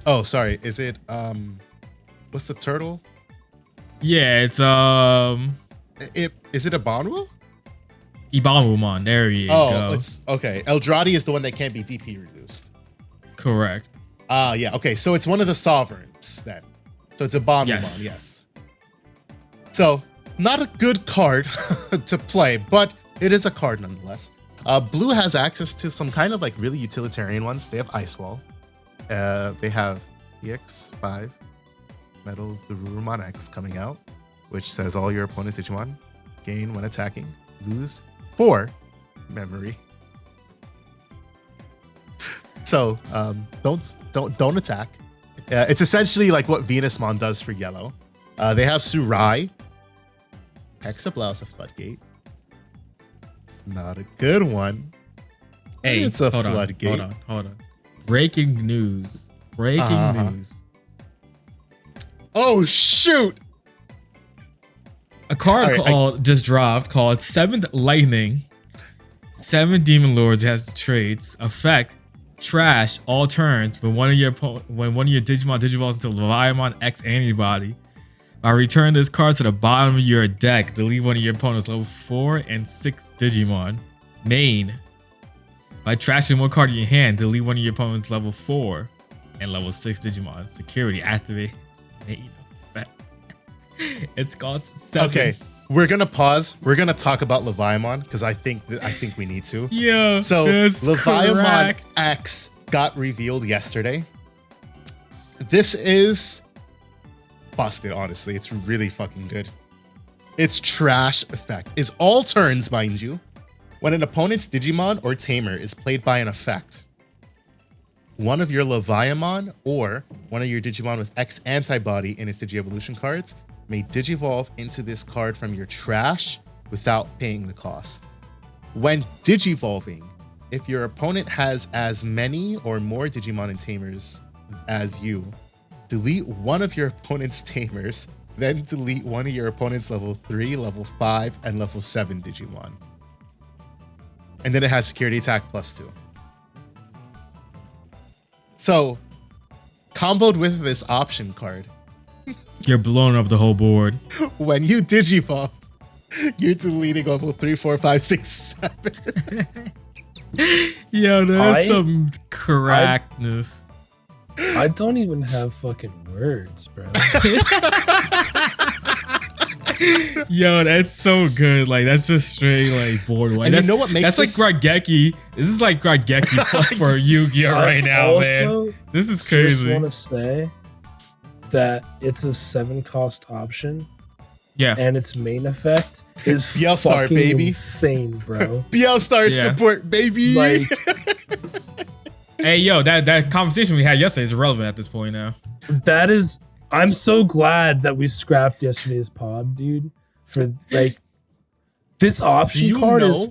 Oh, sorry. Is it what's the turtle? Yeah, it's Is it a Banwu? Ibanwumon. There you go. It's okay. Eldrazi is the one that can't be DP reduced. Correct. Yeah. Okay, so it's one of the sovereigns then. So it's a Banwumon, yes. So not a good card to play, but it is a card nonetheless. Blue has access to some kind of like really utilitarian ones. They have Ice Wall. They have EX5 Metal Garurumon X coming out, which says all your opponent's Digimon gain when attacking, lose 4 memory. So don't attack. It's essentially like what Venusmon does for yellow. They have Surai. Hexablouse of Floodgate. It's not a good one. Hey, it's a Floodgate. Hold on. Breaking news. News. Oh shoot! A card just dropped called 7th Lightning. 7 Demon Lords has traits. Effect: trash all turns when one of your Digimon digivolves into Leviamon X antibody. By return this card to the bottom of your deck, delete one of your opponent's level 4 and 6 Digimon. Main: by trashing one card in your hand, delete one of your opponent's level 4 and level 6 Digimon. Security activates main effect. It's cost 7. Okay, we're gonna pause. We're gonna talk about Leviamon because I think we need to. Yeah. So Leviamon correct. X got revealed yesterday. This is busted, honestly. It's really fucking good. Its trash effect is all turns, mind you. When an opponent's Digimon or Tamer is played by an effect, one of your Leviamon or one of your Digimon with X antibody in its Digi-Evolution cards may Digivolve into this card from your trash without paying the cost. When Digivolving, if your opponent has as many or more Digimon and Tamers as you, delete one of your opponent's Tamers, then delete one of your opponent's level 3, level 5, and level 7 Digimon. And then it has security attack +2. So, comboed with this option card, you're blowing up the whole board. when you Digivolve, you're deleting level 3, 4, 5, 6, 7. Yo, there's some crackness. I don't even have fucking words, bro. Yo, that's so good. Like, that's just straight like board white. And you know what makes that's like Grageki. This is like Grageki for Yu-Gi-Oh right now, man. This is crazy. I just want to say that it's a 7 cost option. Yeah. And its main effect is BL-Star, fucking baby. insane, bro. BL-Star support, baby. Like, hey, yo, that conversation we had yesterday is irrelevant at this point now. that is... I'm so glad that we scrapped yesterday's pod, dude. For like, this option card is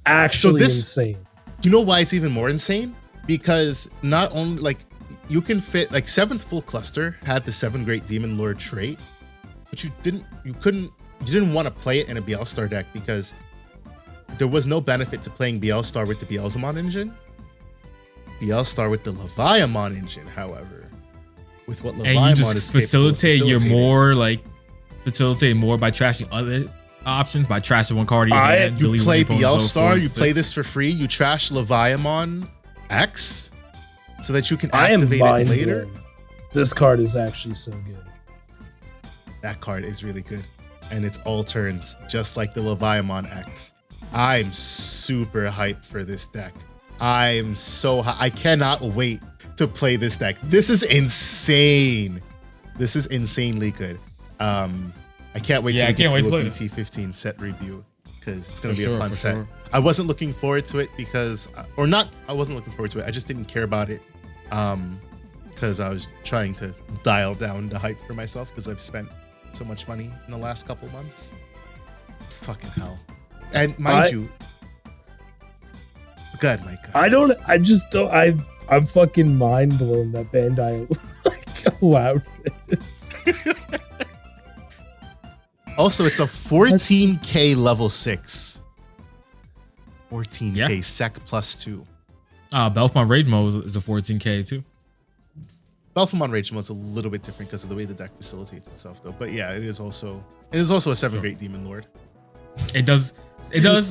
actually insane. You know why it's even more insane? Because not only like you can fit like 7th Full Cluster had the 7 Great Demon Lord trait, but you didn't want to play it in a BL-Star deck because there was no benefit to playing BL-Star with the Beelzemon engine. BL-Star with the Leviamon engine, however. With what Leviamon and you just is facilitate more by trashing other options, by trashing one card in your hand. You play BL-Star, you play this for free, you trash Leviamon X so that you can activate it later. This card is actually so good. That card is really good. And it's all turns, just like the Leviamon X. I'm super hyped for this deck. I'm so I cannot wait to play this deck. This is insane. This is insanely good. I can't wait to do a BT15 set review because it's gonna be a fun set. Sure. I wasn't looking forward to it because, I wasn't looking forward to it. I just didn't care about it because I was trying to dial down the hype for myself because I've spent so much money in the last couple months. Fucking hell. And mind you, go ahead, Mike. I'm fucking mind blown that Bandai like allowed this. Also, it's a 14k level 6. 14k sec +2. Belfmont Rage Mode is a 14k too. Belphegor Ragemon's a little bit different because of the way the deck facilitates itself, though. But yeah, it is also a 7 Great Demon Lord. It does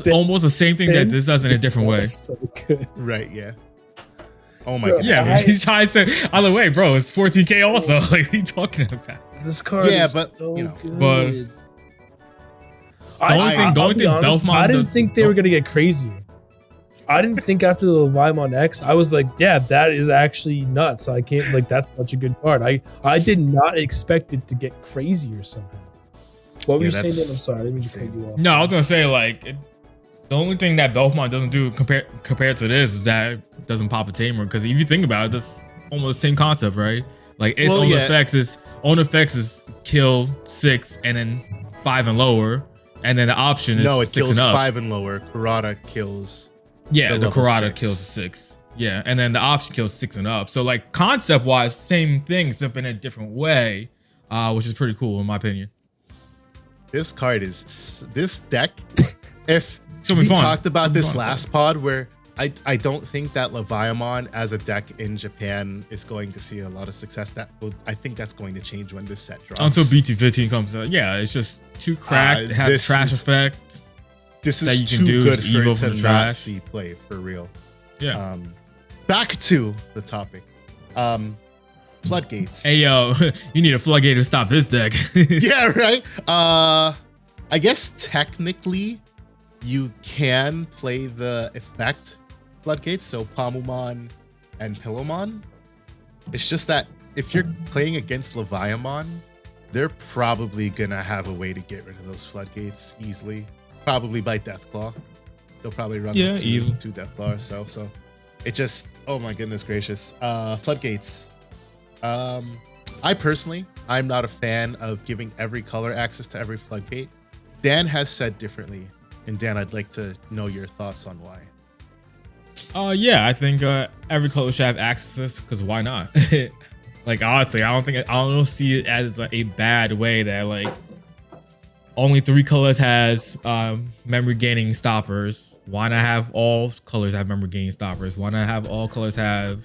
almost the same thing that this does in a different way. So good. Right? Yeah. Oh my Bro, god. Yeah, but he's trying to say, either way, bro, it's 14K also. Like, what are you talking about? This card Yeah, is but, so you know. good. But the only thing Belphegor I didn't does- think they were gonna get crazier. I didn't think after the Leviathan X, I was like, yeah, that is actually nuts. I can't, like, that's such a good card. I did not expect it to get crazier somehow. What were Yeah, you saying? that's Dan? I'm sorry, I didn't mean to cut you off. No, I was gonna say the only thing that Belphegor doesn't do compared to this is that it doesn't pop a tamer. Because if you think about it, that's almost the same concept, right? Like its own effects is kill 6 and then 5 and lower, and then the option is 6 kills and up. 5 and lower. Karada kills. Yeah, the level Karada 6. kills 6. Yeah, and then the option kills 6 and up. So like concept wise, same thing, except in a different way, which is pretty cool in my opinion. This card is this deck. If So we fun. talked about It'll be this fun. last pod, where I don't think that Leviathan as a deck in Japan is going to see a lot of success. I think that's going to change when this set drops. Until BT15 comes out. Yeah, it's just too cracked. It has this trash is- effect. This that is you can too do good is for evil it from to the not trash. see play for real. Yeah. Back to the topic. Floodgates. Hey yo, you need a floodgate to stop this deck. Yeah, right. I guess technically you can play the effect Floodgates, so Palmumon and Pillowmon. It's just that if you're playing against Leviathan, they're probably gonna have a way to get rid of those Floodgates easily. Probably by Deathclaw. They'll probably run easily. two Deathclaw or so. So it just, oh my goodness gracious. Floodgates. I personally, I'm not a fan of giving every color access to every Floodgate. Dan has said differently. And Dan, I'd like to know your thoughts on why. Yeah, I think every color should have access because why not? Like honestly, I don't see it as a bad way that like only 3 colors has memory gaining stoppers. Why not have all colors have memory gaining stoppers? Why not have all colors have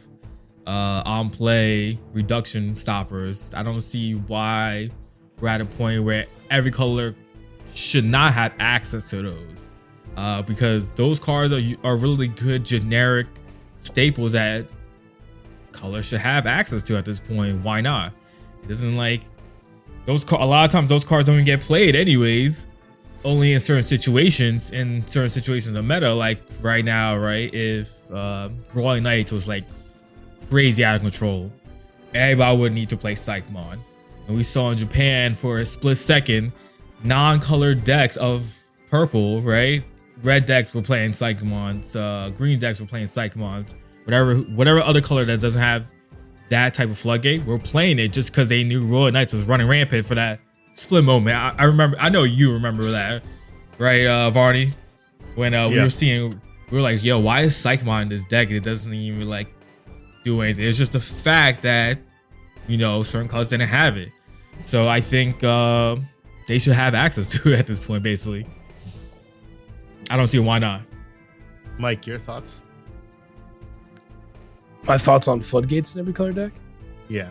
on play reduction stoppers? I don't see why we're at a point where every color should not have access to those, because those cards are really good generic staples that colors should have access to at this point. Why not? It doesn't like those a lot of times those cards don't even get played anyways, only in certain situations. In certain situations of meta, like right now, right? If Brawling Knights was like crazy out of control, everybody would need to play Psychmon. And we saw in Japan for a split second, non-colored decks of purple, right? Red decks were playing Psychmons, green decks were playing Psychmons, whatever other color that doesn't have that type of floodgate, we're playing it just because they knew Royal Knights was running rampant for that split moment. I remember, I know you remember that, right, Varney? When we were like, yo, why is Psychmon in this deck? It doesn't even like do anything. It's just the fact that, you know, certain colors didn't have it. So I think they should have access to it at this point, basically. I don't see why not. Mike, your thoughts? My thoughts on Floodgates in every color deck? Yeah.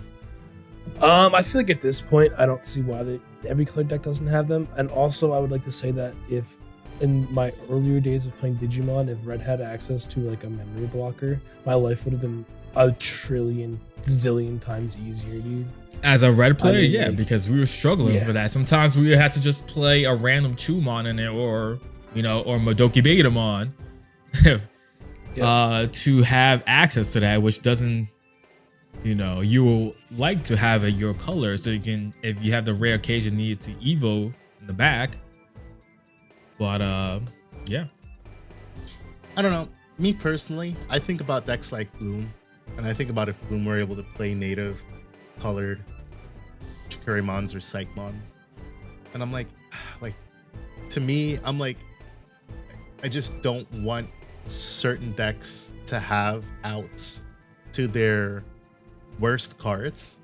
I feel like at this point, I don't see why every color deck doesn't have them. And also, I would like to say that if in my earlier days of playing Digimon, if Red had access to like a memory blocker, my life would have been a trillion zillion times easier, dude. As a red player, yeah, like, because we were struggling for that. Sometimes we would have to just play a random Chumon in it, or you know, or Madoki Betamon, to have access to that, which doesn't, you know, you will like to have your color, so you can, if you have the rare occasion needed to Evo in the back. But yeah, I don't know. Me personally, I think about decks like Bloom, and I think about if Bloom were able to play native colored Chikurimons or Psychmons, and I'm like, to me, I'm like, I just don't want certain decks to have outs to their worst cards.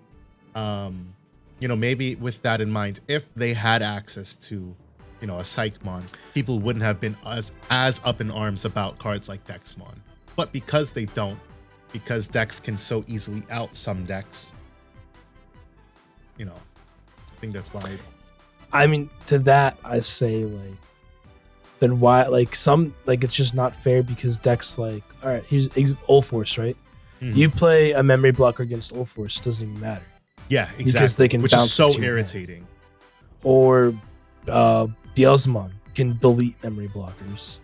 You know, maybe with that in mind, if they had access to, you know, a Psychmon, people wouldn't have been as up in arms about cards like Dexmon. But because they don't, because decks can so easily out some decks, you know, I think that's why. I mean, to that I say like, then why it's just not fair because decks like, all right, here's Ulforce, right? Mhm. You play a memory blocker against Ulforce, it doesn't even matter. Yeah, exactly. Because they can which bounce is so to your irritating. Or Beelzemon can delete memory blockers.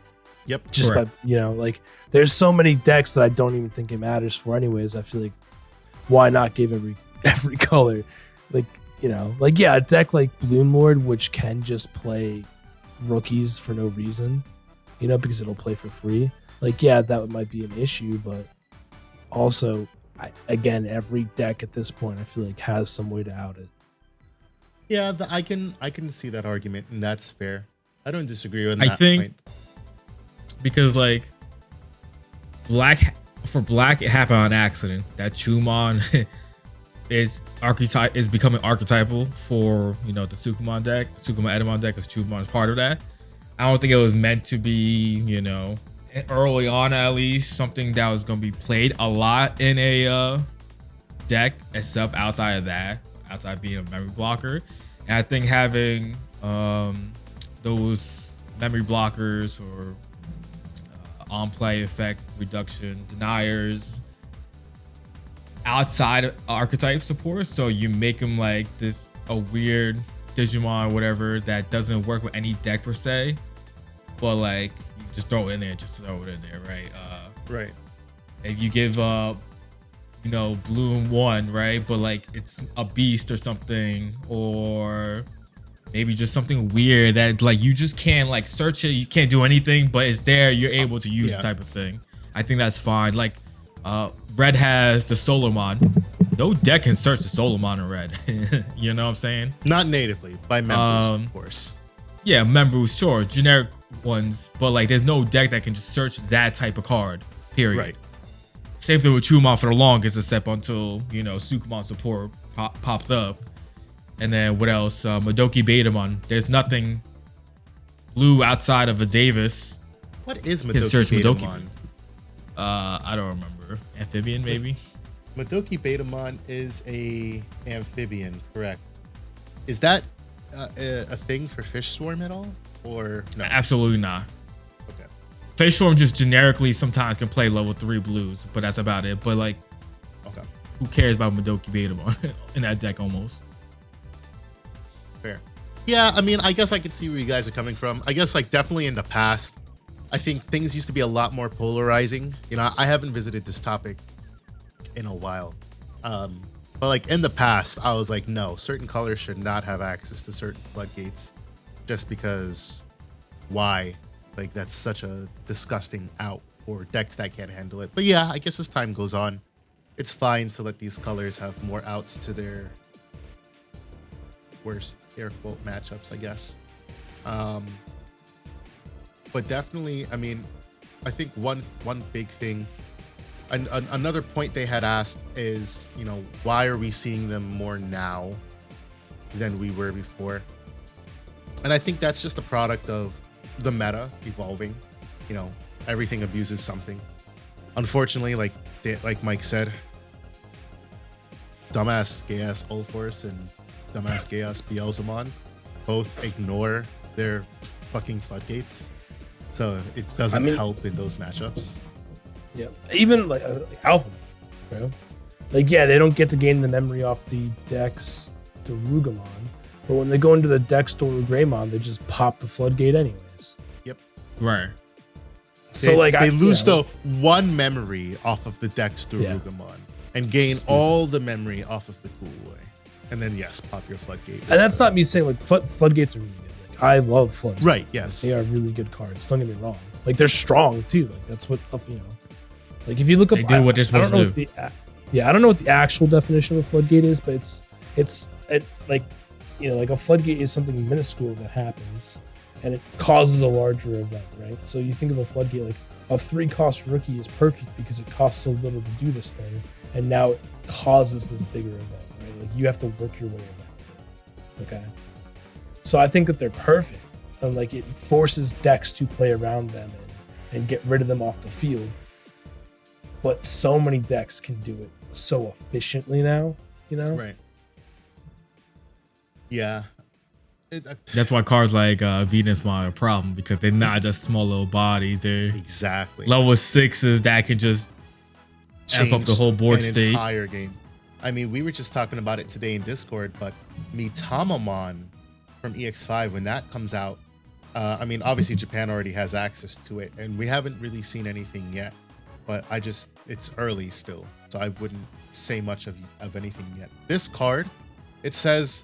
Yep. Just Correct. by, like, there's so many decks that I don't even think it matters for anyways. I feel like, why not give every color? Like, yeah, a deck like Bloom Lord, which can just play rookies for no reason, because it'll play for free. Like, yeah, that might be an issue, but also, again, every deck at this point, I feel like has some way to out it. Yeah, I can see that argument, and that's fair. I don't disagree with that. I think point. because like black it happened on accident. That Chumon is becoming archetypal for the Sukumon deck, Sukuma Edamon deck, because Chumon is part of that. I don't think it was meant to be, early on at least, something that was going to be played a lot in a deck, except outside being a memory blocker. And I think having those memory blockers or on-play effect reduction deniers outside of archetype support, so you make them like a weird Digimon or whatever that doesn't work with any deck per se, but like you just throw it in there, right? Right. If you give Bloom 1, right, but like it's a beast or something, or maybe just something weird that like you just can't like search it, you can't do anything, but it's there, you're able to use type of thing. I think that's fine. Like Red has the Solomon. No deck can search the Solomon in Red. You know what I'm saying? Not natively, by members, of course. Yeah, members, sure, generic ones, but like there's no deck that can just search that type of card, period. Right. Same thing with Chumon for the longest, except until Sukumon support popped up. And then what else? Madoki Betamon. There's nothing blue outside of a Davis. What is Can search Madoki Madoki. Betamon? I don't remember. Amphibian, maybe? Madoki Betamon is a amphibian, correct? Is that a thing for Fish Swarm at all? Or no? Absolutely not. Okay. Face Storm just generically sometimes can play level 3 blues, but that's about it. But like, Okay. who cares about Madoki Betamon in that deck almost? Fair. Yeah, I mean, I guess I could see where you guys are coming from. I guess like definitely in the past, I think things used to be a lot more polarizing. I haven't visited this topic in a while. But like in the past, I was like, no, certain colors should not have access to certain floodgates just because why? Like that's such a disgusting out for decks that can't handle it. But yeah, I guess as time goes on, it's fine to let these colors have more outs to their worst air quote matchups, I guess. But definitely, I mean, I think one big thing, another point they had asked is, why are we seeing them more now than we were before? And I think that's just a product of the meta evolving. Everything abuses something. Unfortunately, like Mike said, dumbass gay-ass Ulforce and dumbass gay-ass Beelzemon both ignore their fucking floodgates. So it doesn't help in those matchups. Yeah. Even like Alpha, bro. Like, yeah, they don't get to gain the memory off the Dex Darugamon, but when they go into the Dex Greymon, they just pop the Floodgate anyways. Yep. Right. So they lose the one memory off of the Dex Darugamon and gain all the memory off of the Cool Way. And then yes, pop your Floodgate. And that's not me saying like Floodgates are really good. Like, I love Floodgates. Right, yes. They are really good cards. Don't get me wrong. Like they're strong too. Like that's what Like if you look up, they do what they're supposed to do. I don't know what the actual definition of a Floodgate is, but it's like a Floodgate is something minuscule that happens, and it causes a larger event, right? So you think of a Floodgate like a 3-cost rookie is perfect because it costs so little to do this thing, and now it causes this bigger event, right? Like you have to work your way around it. Okay. So I think that they're perfect, and like it forces decks to play around them and get rid of them off the field. But so many decks can do it so efficiently now, Right. Yeah. That's why cards like Venusmon are a problem, because they're not just small little bodies. They're exactly level 6s that can just F up the whole board state. Entire game. I mean, we were just talking about it today in Discord, but Mitamamon from EX5, when that comes out, I mean, obviously Japan already has access to it, and we haven't really seen anything yet. But it's early still, so I wouldn't say much of anything yet. This card, it says,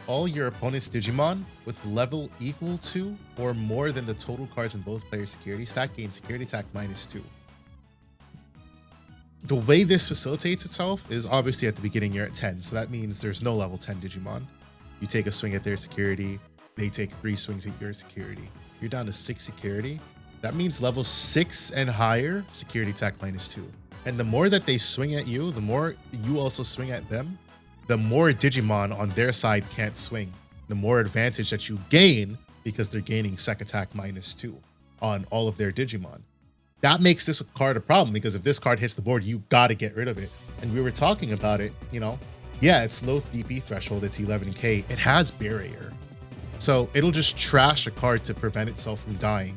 all your opponent's Digimon with level equal to or more than the total cards in both players' security stack gain security attack -2. The way this facilitates itself is obviously at the beginning you're at 10, so that means there's no level 10 Digimon. You take a swing at their security, they take 3 swings at your security. You're down to 6 security. That means level 6 and higher security attack -2. And the more that they swing at you, the more you also swing at them, the more Digimon on their side can't swing. The more advantage that you gain, because they're gaining sec attack -2 on all of their Digimon. That makes this card a problem, because if this card hits the board, you got to get rid of it. And we were talking about it, you know, yeah, it's low DP threshold, it's 11k, it has barrier. So it'll just trash a card to prevent itself from dying.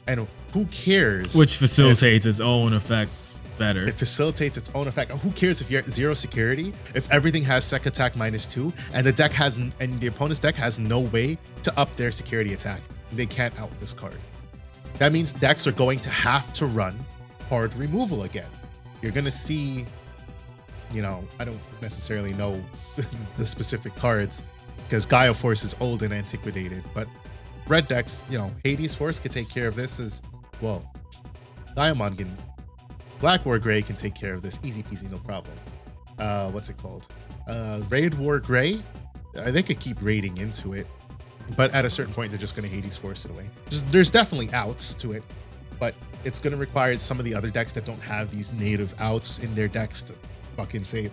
And who cares? Which facilitates its own effects better. It facilitates its own effect. Who cares if you're at 0 security, if everything has sec attack -2, and the opponent's deck has no way to up their security attack. They can't out this card. That means decks are going to have to run hard removal again. You're gonna see, you know, I don't necessarily know the specific cards, because Gaia Force is old and antiquated, but red decks, you know, Hades Force could take care of this as well. Diamond can, Black War Gray can take care of this, easy peasy, no problem. What's it called? Raid War Gray, they could keep raiding into it, but at a certain point, they're just going to Hades Force it away. There's definitely outs to it, but it's going to require some of the other decks that don't have these native outs in their decks to fucking say,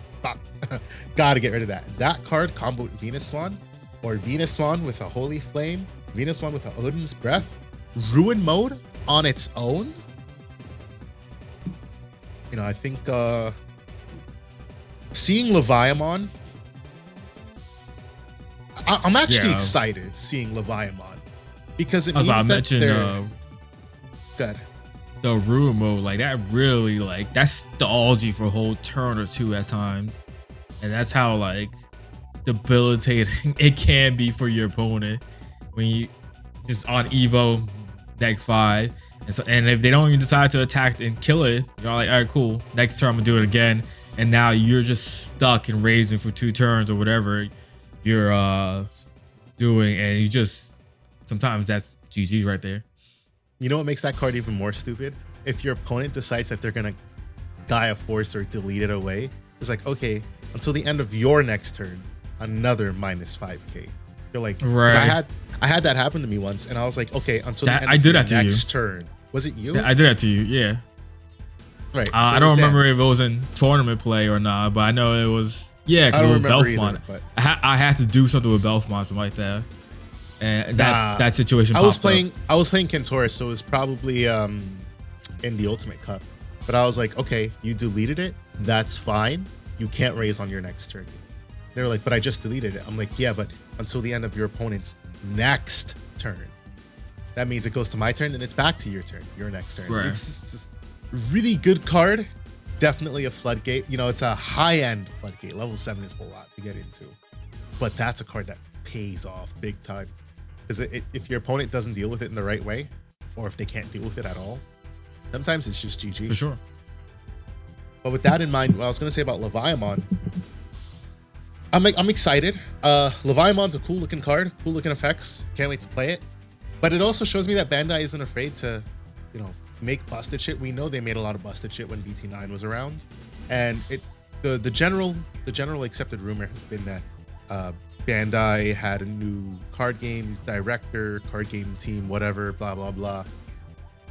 gotta get rid of that. That card comboed Venusmon, or Venusmon with a Holy Flame, Venusmon with a Odin's Breath, Ruin Mode on its own. You know, I think seeing Leviamon, I'm actually excited seeing Leviamon, because it means that they're good. The Ruin Mode, like that really, like that stalls you for a whole turn or two at times, and that's how like debilitating it can be for your opponent when you just on Evo deck 5, and if they don't even decide to attack and kill it, you're like, all right, cool, next turn I'm gonna do it again, and now you're just stuck and raising for 2 turns or whatever you're doing, and you just, sometimes that's GG right there. You know what makes that card even more stupid? If your opponent decides that they're gonna Gaia Force or delete it away, it's like, okay, until the end of your next turn, another -5k. You're like, right. I had that happen to me once, and I was like, okay, until the end of your next turn. Was it you? I did that to you, yeah. Right. So I don't remember if it was in tournament play or not, but I know it was. Yeah, because it was Belfmont. I had to do something with Belfmont, something like that. And that situation. I was playing Kentaurus, so it was probably in the Ultimate Cup. But I was like, okay, you deleted it. That's fine. You can't raise on your next turn. They were like, but I just deleted it. I'm like, yeah, but until the end of your opponent's next turn. That means it goes to my turn, and it's back to your turn, your next turn. Right. It's just a really good card. Definitely a Floodgate. You know, it's a high-end Floodgate. Level 7 is a lot to get into. But that's a card that pays off big time. Because if your opponent doesn't deal with it in the right way, or if they can't deal with it at all, sometimes it's just GG. For sure. But with that in mind, what I was going to say about Leviamon, I'm excited. Leviamon's a cool-looking card, cool-looking effects. Can't wait to play it. But it also shows me that Bandai isn't afraid to, you know, make busted shit. We know they made a lot of busted shit when BT9 was around, and the general accepted rumor has been that Bandai had a new card game director, card game team, whatever, blah blah blah.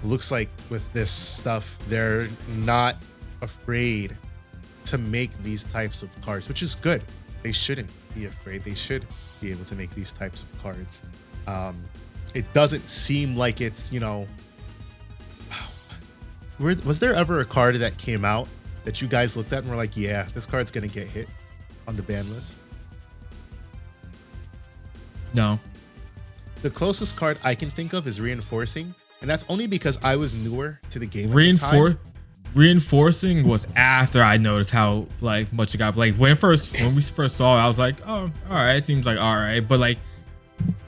Looks like with this stuff, they're not afraid to make these types of cards, which is good. They shouldn't be afraid. They should be able to make these types of cards. It doesn't seem like it's, you know, was there ever a card that came out that you guys looked at and were like, yeah, this card's gonna get hit on the ban list? No. The closest card I can think of is Reinforcing, and that's only because I was newer to the game at the time. Reinforcing was after I noticed how like much it got played. When we first saw it, I was like, oh, all right, it seems like all right. But like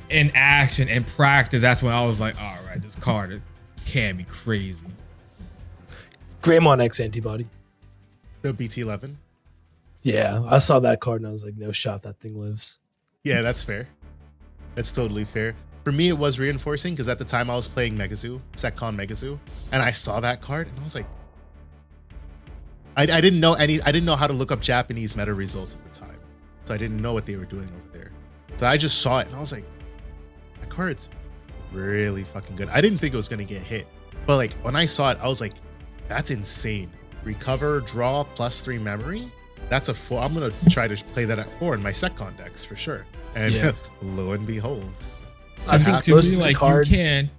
in action and practice, that's when I was like, all right, this card can be crazy. Greymon X antibody. The BT11. Yeah, I saw that card and I was like, no shot, that thing lives. Yeah, that's fair. That's totally fair. For me, it was Reinforcing because at the time I was playing Megazoo, SecCon Megazoo, and I saw that card and I was like, I didn't know how to look up Japanese meta results at the time, so I didn't know what they were doing over there. So I just saw it and I was like, that card's really fucking good. I didn't think it was gonna get hit, but like when I saw it, I was like, that's insane. Recover, draw, +3 memory. That's a 4. I'm gonna try to play that at 4 in my SecCon decks for sure. And yeah. Lo and behold, I think to me, like cards, you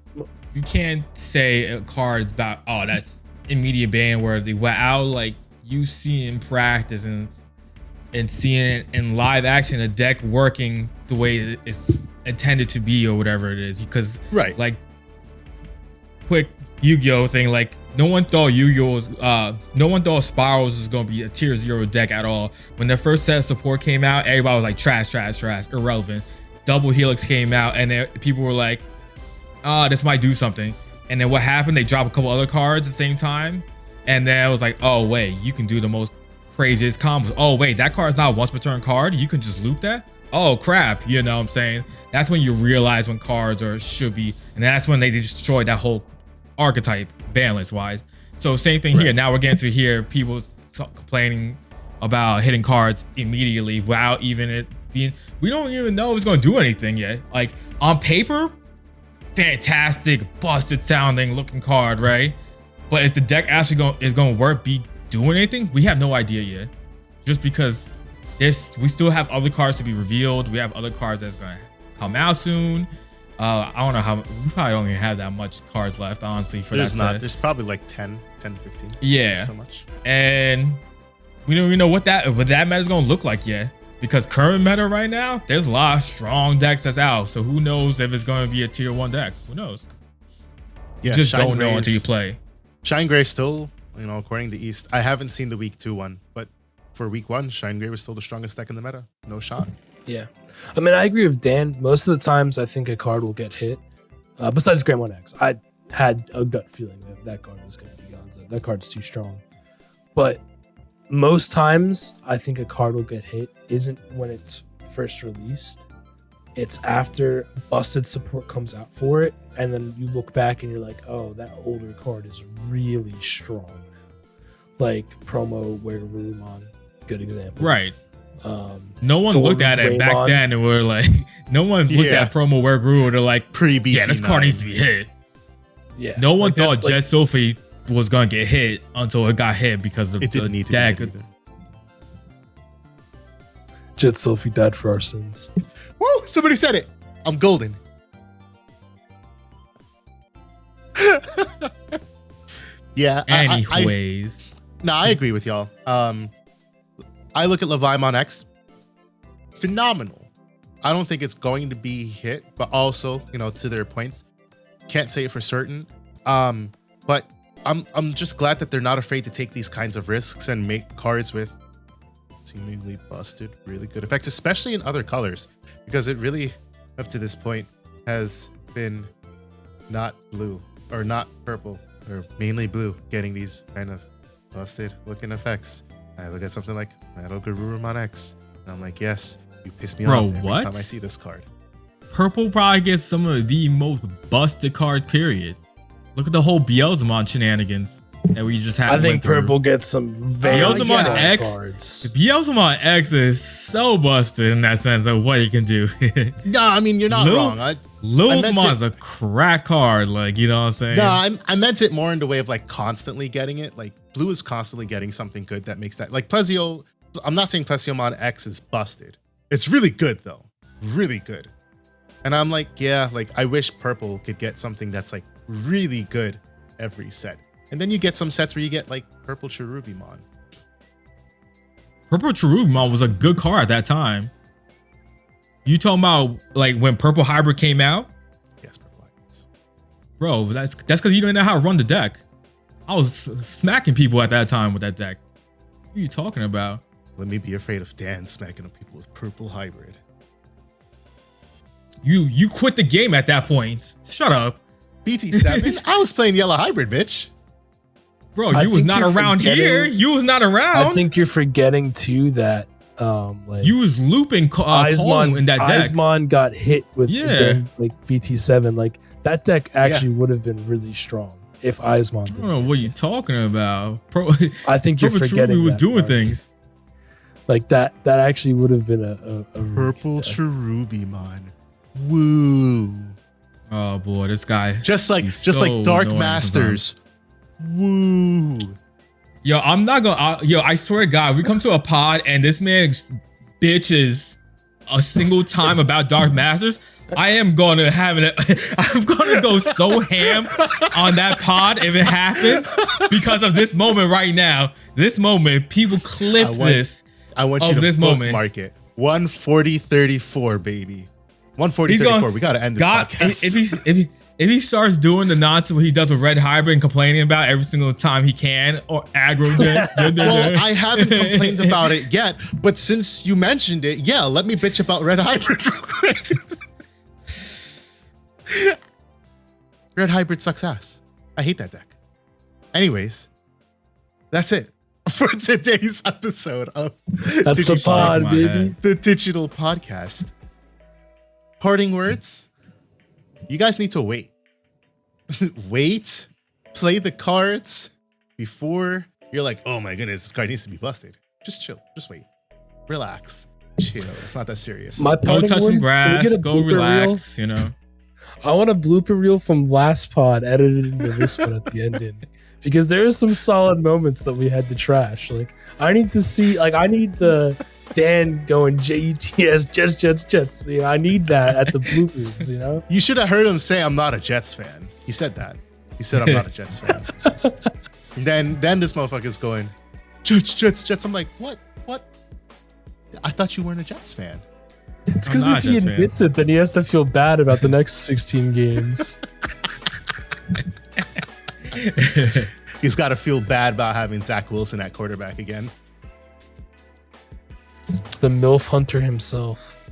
can't say a card's about, oh, that's immediate ban worthy without like you seeing practice and seeing it in live action, a deck working the way it's intended to be or whatever it is. Because right, like quick Yu-Gi-Oh thing, like no one thought Spirals was gonna be a tier 0 deck at all. When the first set of support came out, everybody was like trash, irrelevant. Double Helix came out and then people were like, this might do something. And then what happened? They dropped a couple other cards at the same time. And then I was like, oh wait, you can do the most craziest combos. Oh wait, that card's not a once per turn card. You can just loop that? Oh crap, you know what I'm saying? That's when you realize when cards should be, and that's when they destroyed that whole archetype balance wise. So same thing here. Now we're getting to hear people complaining about hitting cards immediately without even it being, we don't even know if it's going to do anything yet. Like on paper, fantastic, busted sounding looking card, right? But is the deck actually going to be doing anything? We have no idea yet. Just because we still have other cards to be revealed. We have other cards that's going to come out soon. I don't know how, we probably only have that much cards left, honestly, for that set. There's probably like 10, 15. Yeah. So much. And we don't even know what that meta is going to look like yet. Because current meta right now, there's a lot of strong decks that's out. So who knows if it's going to be a tier 1 deck? Who knows? You just don't know until you play. Shine Gray still, according to East, I haven't seen the week 2 one, but for week 1, Shine Gray was still the strongest deck in the meta. No shot. Yeah. I mean, I agree with Dan. Most of the times, I think a card will get hit. Besides Greymon X, I had a gut feeling that card was going to be Gonzo. That card's too strong. But most times, I think a card will get hit isn't when it's first released. It's after busted support comes out for it, and then you look back and you're like, oh, that older card is really strong now. Like promo Werewolfmon, good example. Right. No one looked at it back then and we're like, no one looked at promo Werewolf. They're like, pre-BT9. Yeah, this card needs to be hit. Yeah. No one thought Jet Sophie was gonna get hit until it got hit because of the deck. Jet Sophie died for our sins. Woo! Somebody said it. I'm golden. Yeah. Anyways. I agree with y'all. I look at Leviathan X. Phenomenal. I don't think it's going to be hit, but also, to their points, can't say it for certain. But I'm just glad that they're not afraid to take these kinds of risks and make cards with seemingly busted, really good effects, especially in other colors, because it really, up to this point, has been not blue or not purple or mainly blue getting these kind of busted looking effects. I look at something like Metal Garurumon X and I'm like, yes, you piss me off every time I see this card. Purple probably gets some of the most busted cards, period. Look at the whole Beelzemon shenanigans that we just had. I think purple gets some very Beelzemon X cards. Beelzemon X is so busted in that sense of what he can do. No, I mean, you're not wrong. Lilzmon is a crack card, like, you know what I'm saying? No, I meant it more in the way of like constantly getting it. Like blue is constantly getting something good that makes that, like Plesio. I'm not saying Plesiomon X is busted. It's really good though, really good. And I'm like, yeah, like I wish purple could get something that's like really good every set. And then you get some sets where you get like purple Cherubimon. Purple Cherubimon was a good card at that time. You talking about like when Purple Hybrid came out? Yes, Purple Hybrids. Bro, that's because you don't know how to run the deck. I was smacking people at that time with that deck. What are you talking about? Let me be afraid of Dan smacking up people with Purple Hybrid. You quit the game at that point. Shut up. BT7? I was playing Yellow Hybrid, bitch. Bro, you was not around here. You was not around. I think you're forgetting too that like you was looping Eismon in that deck. Eismon got hit with like BT7. Like that deck actually would have been really strong if Eismon didn't. I don't know what you're talking about. I think you're forgetting he was doing things. Like that actually would have been a Purple Cherubi, man. Woo. Oh boy, this guy. Just like Dark Masters. Woo. Yo, I'm not gonna. I swear to God, we come to a pod and this man bitches a single time about Dark Masters. I am gonna have it. I'm gonna go so ham on that pod if it happens because of this moment right now. This moment, people clip this. I want you to bookmark it. 140.34, baby. 140.34. We gotta end this podcast. If he starts doing the nonsense what he does with Red Hybrid and complaining about every single time he can, or aggro decks. Well, I haven't complained about it yet, but since you mentioned it, yeah, let me bitch about Red Hybrid real quick. Red Hybrid sucks ass. I hate that deck. Anyways, that's it for today's episode of the pod, baby. The Digital Podcast. Parting words. You guys need to wait. Wait. Play the cards before you're like, oh my goodness, this card needs to be busted. Just chill. Just wait. Relax. Chill. It's not that serious. Go touch some grass. Go relax. Reel? You know. I want a blooper reel from last pod edited into this one at the end. Because there are some solid moments that we had to trash. Like, I need to see, like, I need the Dan going JETS, Jets. You know, I need that at the bloopers, you know? You should have heard him say, I'm not a Jets fan. He said that. He said, I'm not a Jets fan. And then this motherfucker's going, Jets. I'm like, what? I thought you weren't a Jets fan. It's because if he admits it, then he has to feel bad about the next 16 games. He's got to feel bad about having Zach Wilson at quarterback again. The MILF Hunter himself.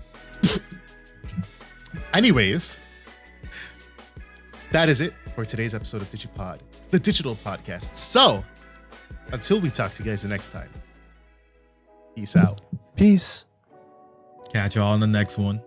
Anyways, that is it for today's episode of DigiPod, the digital podcast. So, until we talk to you guys the next time, peace out. Peace. Catch y'all on the next one.